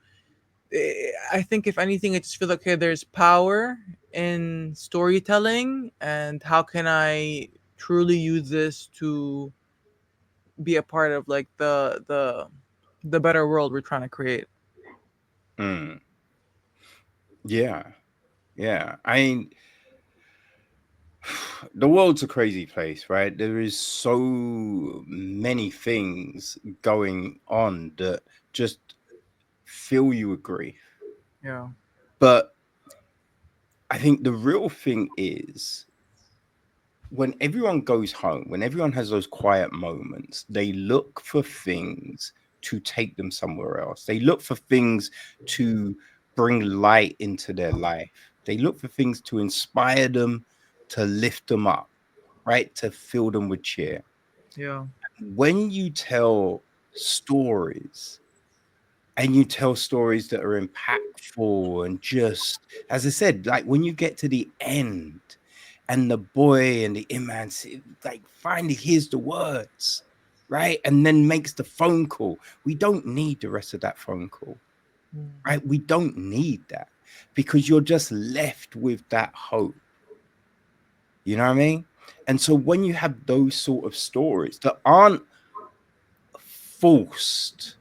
I think if anything, I just feel like okay, there's power in storytelling, and how can I truly use this to be a part of like the better world we're trying to create. Mm. Yeah. Yeah. I mean, the world's a crazy place, right? There is so many things going on that just fill you with grief. Yeah. But I think the real thing is when everyone goes home, when everyone has those quiet moments, they look for things to take them somewhere else. They look for things to bring light into their life. They look for things to inspire them, to lift them up, right? To fill them with cheer. Yeah. When you tell stories, and you tell stories that are impactful and just, as I said, like when you get to the end and the boy and the Imam like finally hears the words, right? And then makes the phone call. We don't need the rest of that phone call, Mm. right? We don't need that because you're just left with that hope. You know what I mean? And so when you have those sort of stories that aren't forced,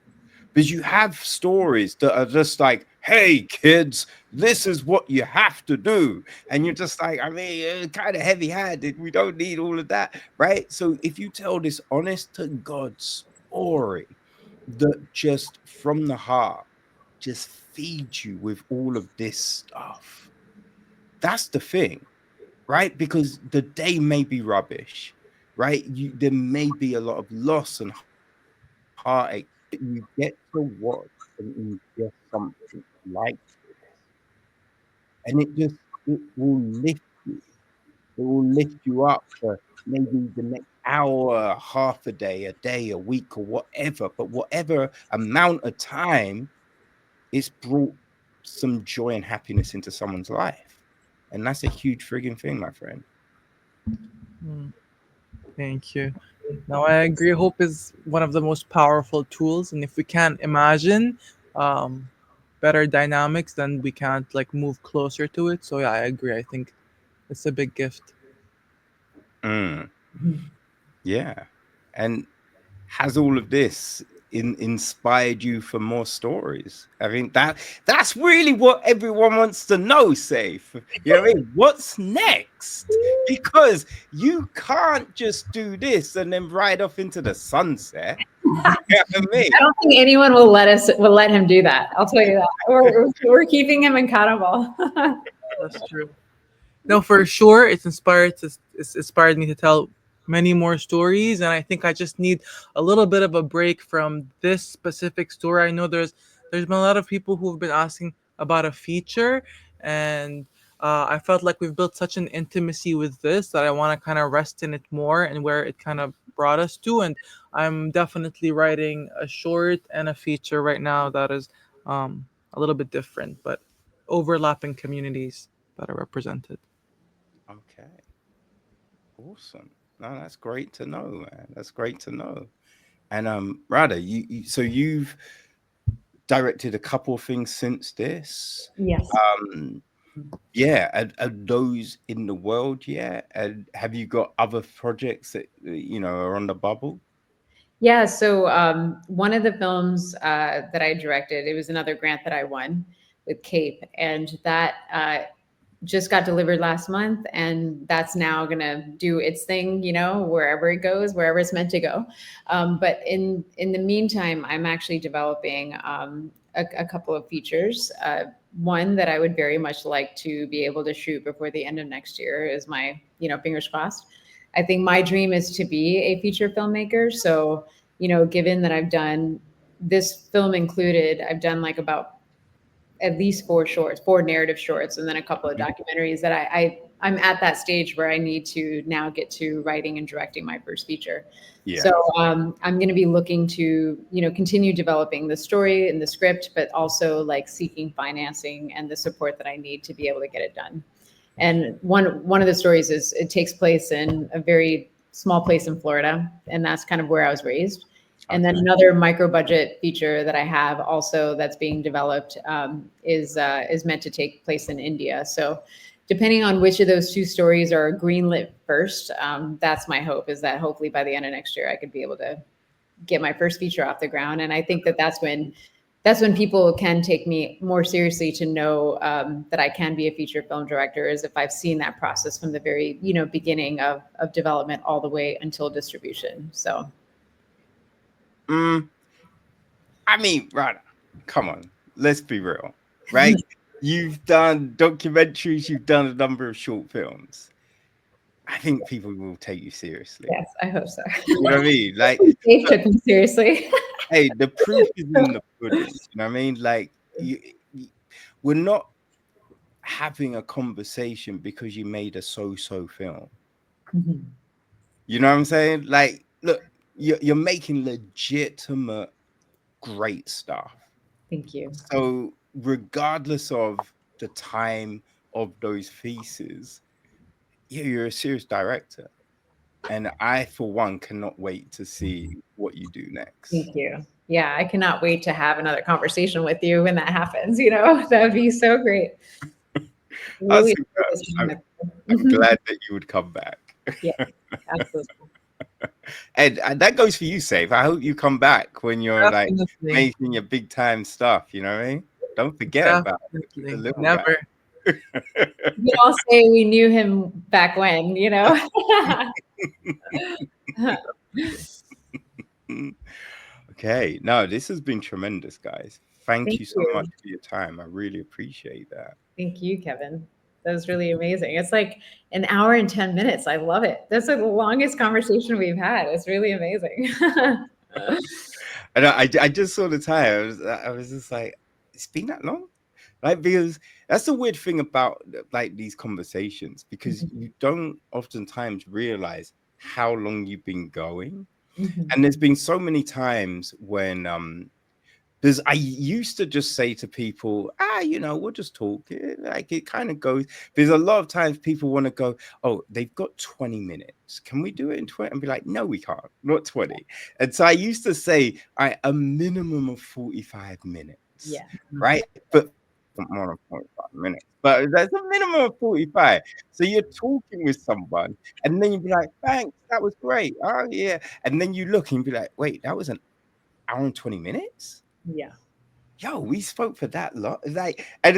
because you have stories that are just like, hey kids, this is what you have to do, and you're just like, I mean, kind of heavy handed, we don't need all of that, right? So if you tell this honest to God story that just from the heart just feeds you with all of this stuff, that's the thing, right? Because the day may be rubbish, right? There may be a lot of loss and heartache, but you get to watch and ingest something like this, and it will lift you. It will lift you up for maybe the next hour, half a day, a week, or whatever. But whatever amount of time, it's brought some joy and happiness into someone's life, and that's a huge frigging thing, my friend. Mm. Thank you. Now, I agree. Hope is one of the most powerful tools, and if we can't imagine um, better dynamics, then we can't like move closer to it. So yeah, I agree. I think it's a big gift. Mm, yeah, and has all of this inspired you for more stories? I mean, that's really what everyone wants to know, Safe. You know what I mean? What's next? Because you can't just do this and then ride off into the sunset. You know what I mean? I don't think anyone will let him do that. I'll tell you that. We're keeping him accountable. That's true. No, for sure, it's inspired me to tell many more stories, and I think I just need a little bit of a break from this specific story. I know there's been a lot of people who have been asking about a feature, and I felt like we've built such an intimacy with this that I want to kind of rest in it more and where it kind of brought us to. And I'm definitely writing a short and a feature right now that is a little bit different, but overlapping communities that are represented. Okay, awesome. No, that's great to know, man. That's great to know. And Radha, so you've directed a couple of things since this. Yes. Um, yeah, are those in the world yet? And have you got other projects that are on the bubble? Yeah. So one of the films that I directed, it was another grant that I won with Cape, and that just got delivered last month, and that's now going to do its thing, wherever it goes, wherever it's meant to go. But in the meantime, I'm actually developing a couple of features. One that I would very much like to be able to shoot before the end of next year is my, fingers crossed. I think my dream is to be a feature filmmaker. So, given that I've done this film included, I've done like about at least four narrative shorts, and then a couple of Mhm. documentaries that I'm at that stage where I need to now get to writing and directing my first feature. So Yeah. I'm going to be looking to, continue developing the story and the script, but also like seeking financing and the support that I need to be able to get it done. And one of the stories is it takes place in a very small place in Florida, and that's kind of where I was raised. And then Okay. another micro budget feature that I have also that's being developed is meant to take place in India. So depending on which of those two stories are greenlit first, that's my hope, is that hopefully by the end of next year I could be able to get my first feature off the ground. And I think that that's when people can take me more seriously, to know that I can be a feature film director, is if I've seen that process from the very, beginning of development all the way until distribution. So. I mean, Radha, come on, let's be real, right? You've done documentaries, you've done a number of short films. I think people will take you seriously. Yes, I hope so. You know what I mean? Like, they took me seriously. hey, the proof is in the pudding. You know what I mean? Like, we're not having a conversation because you made a so-so film. Mm-hmm. You know what I'm saying? Like, look, you're making legitimate, great stuff. Thank you. So regardless of the time of those pieces, you're a serious director. And I, for one, cannot wait to see what you do next. Thank you. Yeah, I cannot wait to have another conversation with you when that happens. That would be so great. Really, I'm glad that you would come back. Yeah, absolutely. And that goes for you, Saif. I hope you come back when you're Definitely. like making your big time stuff. You know what I mean? Don't forget about the little Never. guy. We all say we knew him back when, Okay. No, this has been tremendous, guys. Thank you so you. much for your time. I really appreciate that. Thank you, Kevin. That was really amazing. It's like an hour and 10 minutes. I love it. That's like the longest conversation we've had. It's really amazing. I know. I just saw the time. I was just like, it's been that long? Like, because that's the weird thing about like these conversations, because you don't oftentimes realize how long you've been going. And there's been so many times when I used to just say to people, we'll just talk. Like, it kind of goes. There's a lot of times people want to go, oh, they've got 20 minutes. Can we do it in 20? And be like, no, we can't, not 20. And so I used to say, a minimum of 45 minutes. Yeah. Right. But more than 45 minutes. But there's a minimum of 45. So you're talking with someone, and then you'd be like, thanks, that was great. Oh, yeah. And then you look and you'd be like, wait, that was an hour and 20 minutes? Yeah. Yo, we spoke for that long. Like, and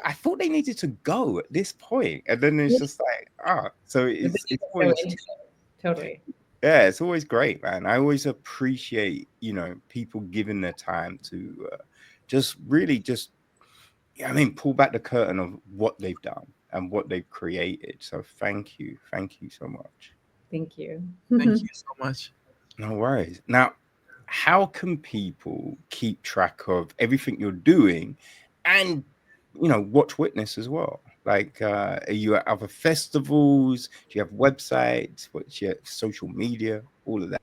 I thought they needed to go at this point, and then it's just like, so it's always, totally. Yeah, it's always great, man. I always appreciate, people giving their time to just really pull back the curtain of what they've done and what they've created. So thank you so much. Thank you. Thank you so much. No worries. Now, how can people keep track of everything you're doing and, watch Witness as well? Like, are you at other festivals? Do you have websites? What's your social media? All of that.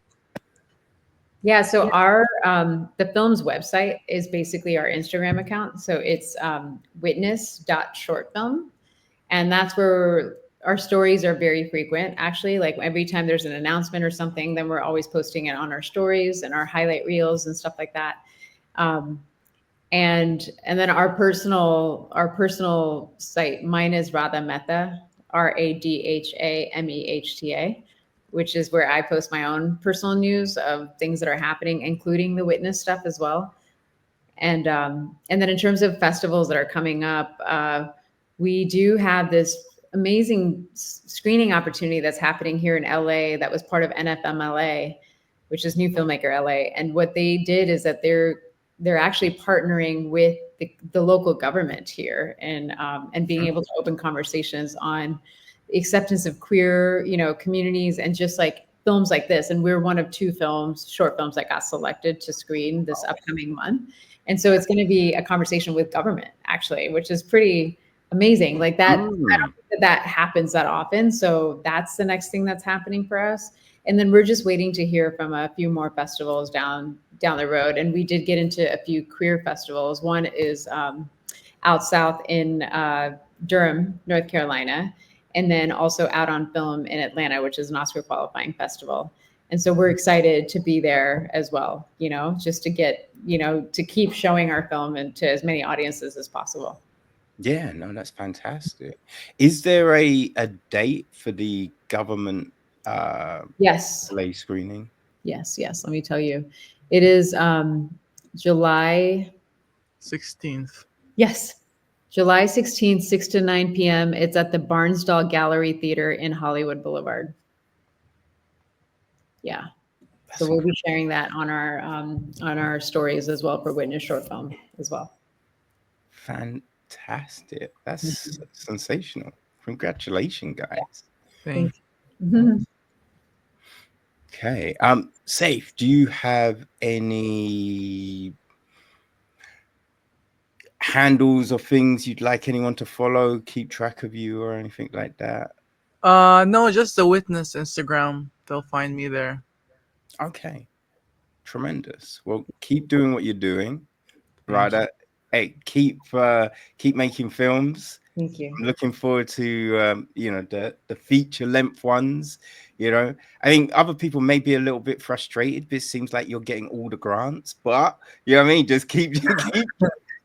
Yeah, so our the film's website is basically our Instagram account. So it's witness.shortfilm. And that's where our stories are very frequent. Actually, like every time there's an announcement or something, then we're always posting it on our stories and our highlight reels and stuff like that. And then our personal site, mine is Radha Mehta, RADHAMEHTA, which is where I post my own personal news of things that are happening, including the Witness stuff as well. And then in terms of festivals that are coming up, we do have this amazing screening opportunity that's happening here in LA that was part of NFMLA, which is New Filmmaker LA. And what they did is that they're actually partnering with the local government here and being able to open conversations on the acceptance of queer, communities, and just like films like this. And we're one of 2 short films that got selected to screen this upcoming month. And so it's going to be a conversation with government, actually, which is pretty amazing. Like that, I don't think that happens that often. So that's the next thing that's happening for us. And then we're just waiting to hear from a few more festivals down the road. And we did get into a few queer festivals. One is out south in Durham, North Carolina, and then also Out on Film in Atlanta, which is an Oscar qualifying festival. And so we're excited to be there as well, just to get, to keep showing our film and to as many audiences as possible. Yeah, no, that's fantastic. Is there a date for the government Yes, play screening? yes, yes. Let me tell you, it is July. 16th. Yes, July 16th, 6 to 9 p.m. It's at the Barnsdall Gallery Theater in Hollywood Boulevard. Yeah. So That's we'll be sharing that on our stories as well for Witness Short Film as well. fantastic. That's sensational. Congratulations, guys. Thank Thank you. Mhm. Okay. Safe, do you have any handles or things you'd like anyone to follow, keep track of you or anything like that? No, just the Witness Instagram. They'll find me there. Okay. Tremendous. Well, keep doing what you're doing. Thank you. Radha. Hey, keep making films. Thank you. I'm looking forward to the feature length ones. I think other people may be a little bit frustrated, but it seems like you're getting all the grants. But you know what I mean? Just keep Let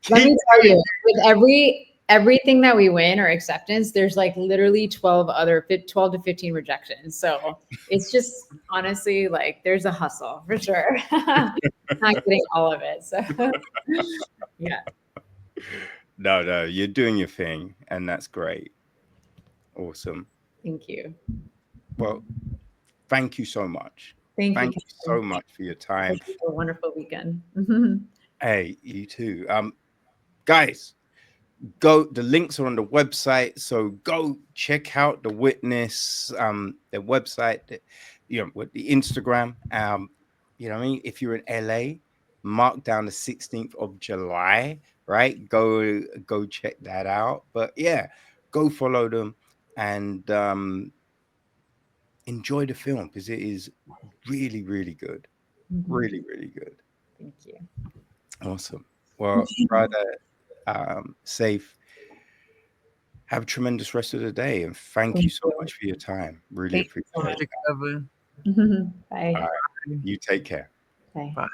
keep me tell you, with everything that we win or acceptance, there's like literally 12 to 15 rejections. So it's just honestly like there's a hustle for sure. Not getting all of it. So yeah. No, you're doing your thing, and that's great. Awesome. Thank you. Well, thank you so much. Thank you, Thank you so Kevin. much for your Hope time. you have a wonderful weekend. Hey, you too. Guys, go, the links are on the website, so go check out the Witness their website, with the Instagram. You know what I mean? If you're in LA, mark down the 16th of July, right? Go check that out. But yeah, go follow them and enjoy the film because it is really, really good. Really, really good. Thank you. Awesome. Well, Radha, Safe, have a tremendous rest of the day, and thank you Thank so you. much for your time. Really Thank you so appreciate Thank much. you, Kevin. it. All Bye. right. You take care. Bye. Bye.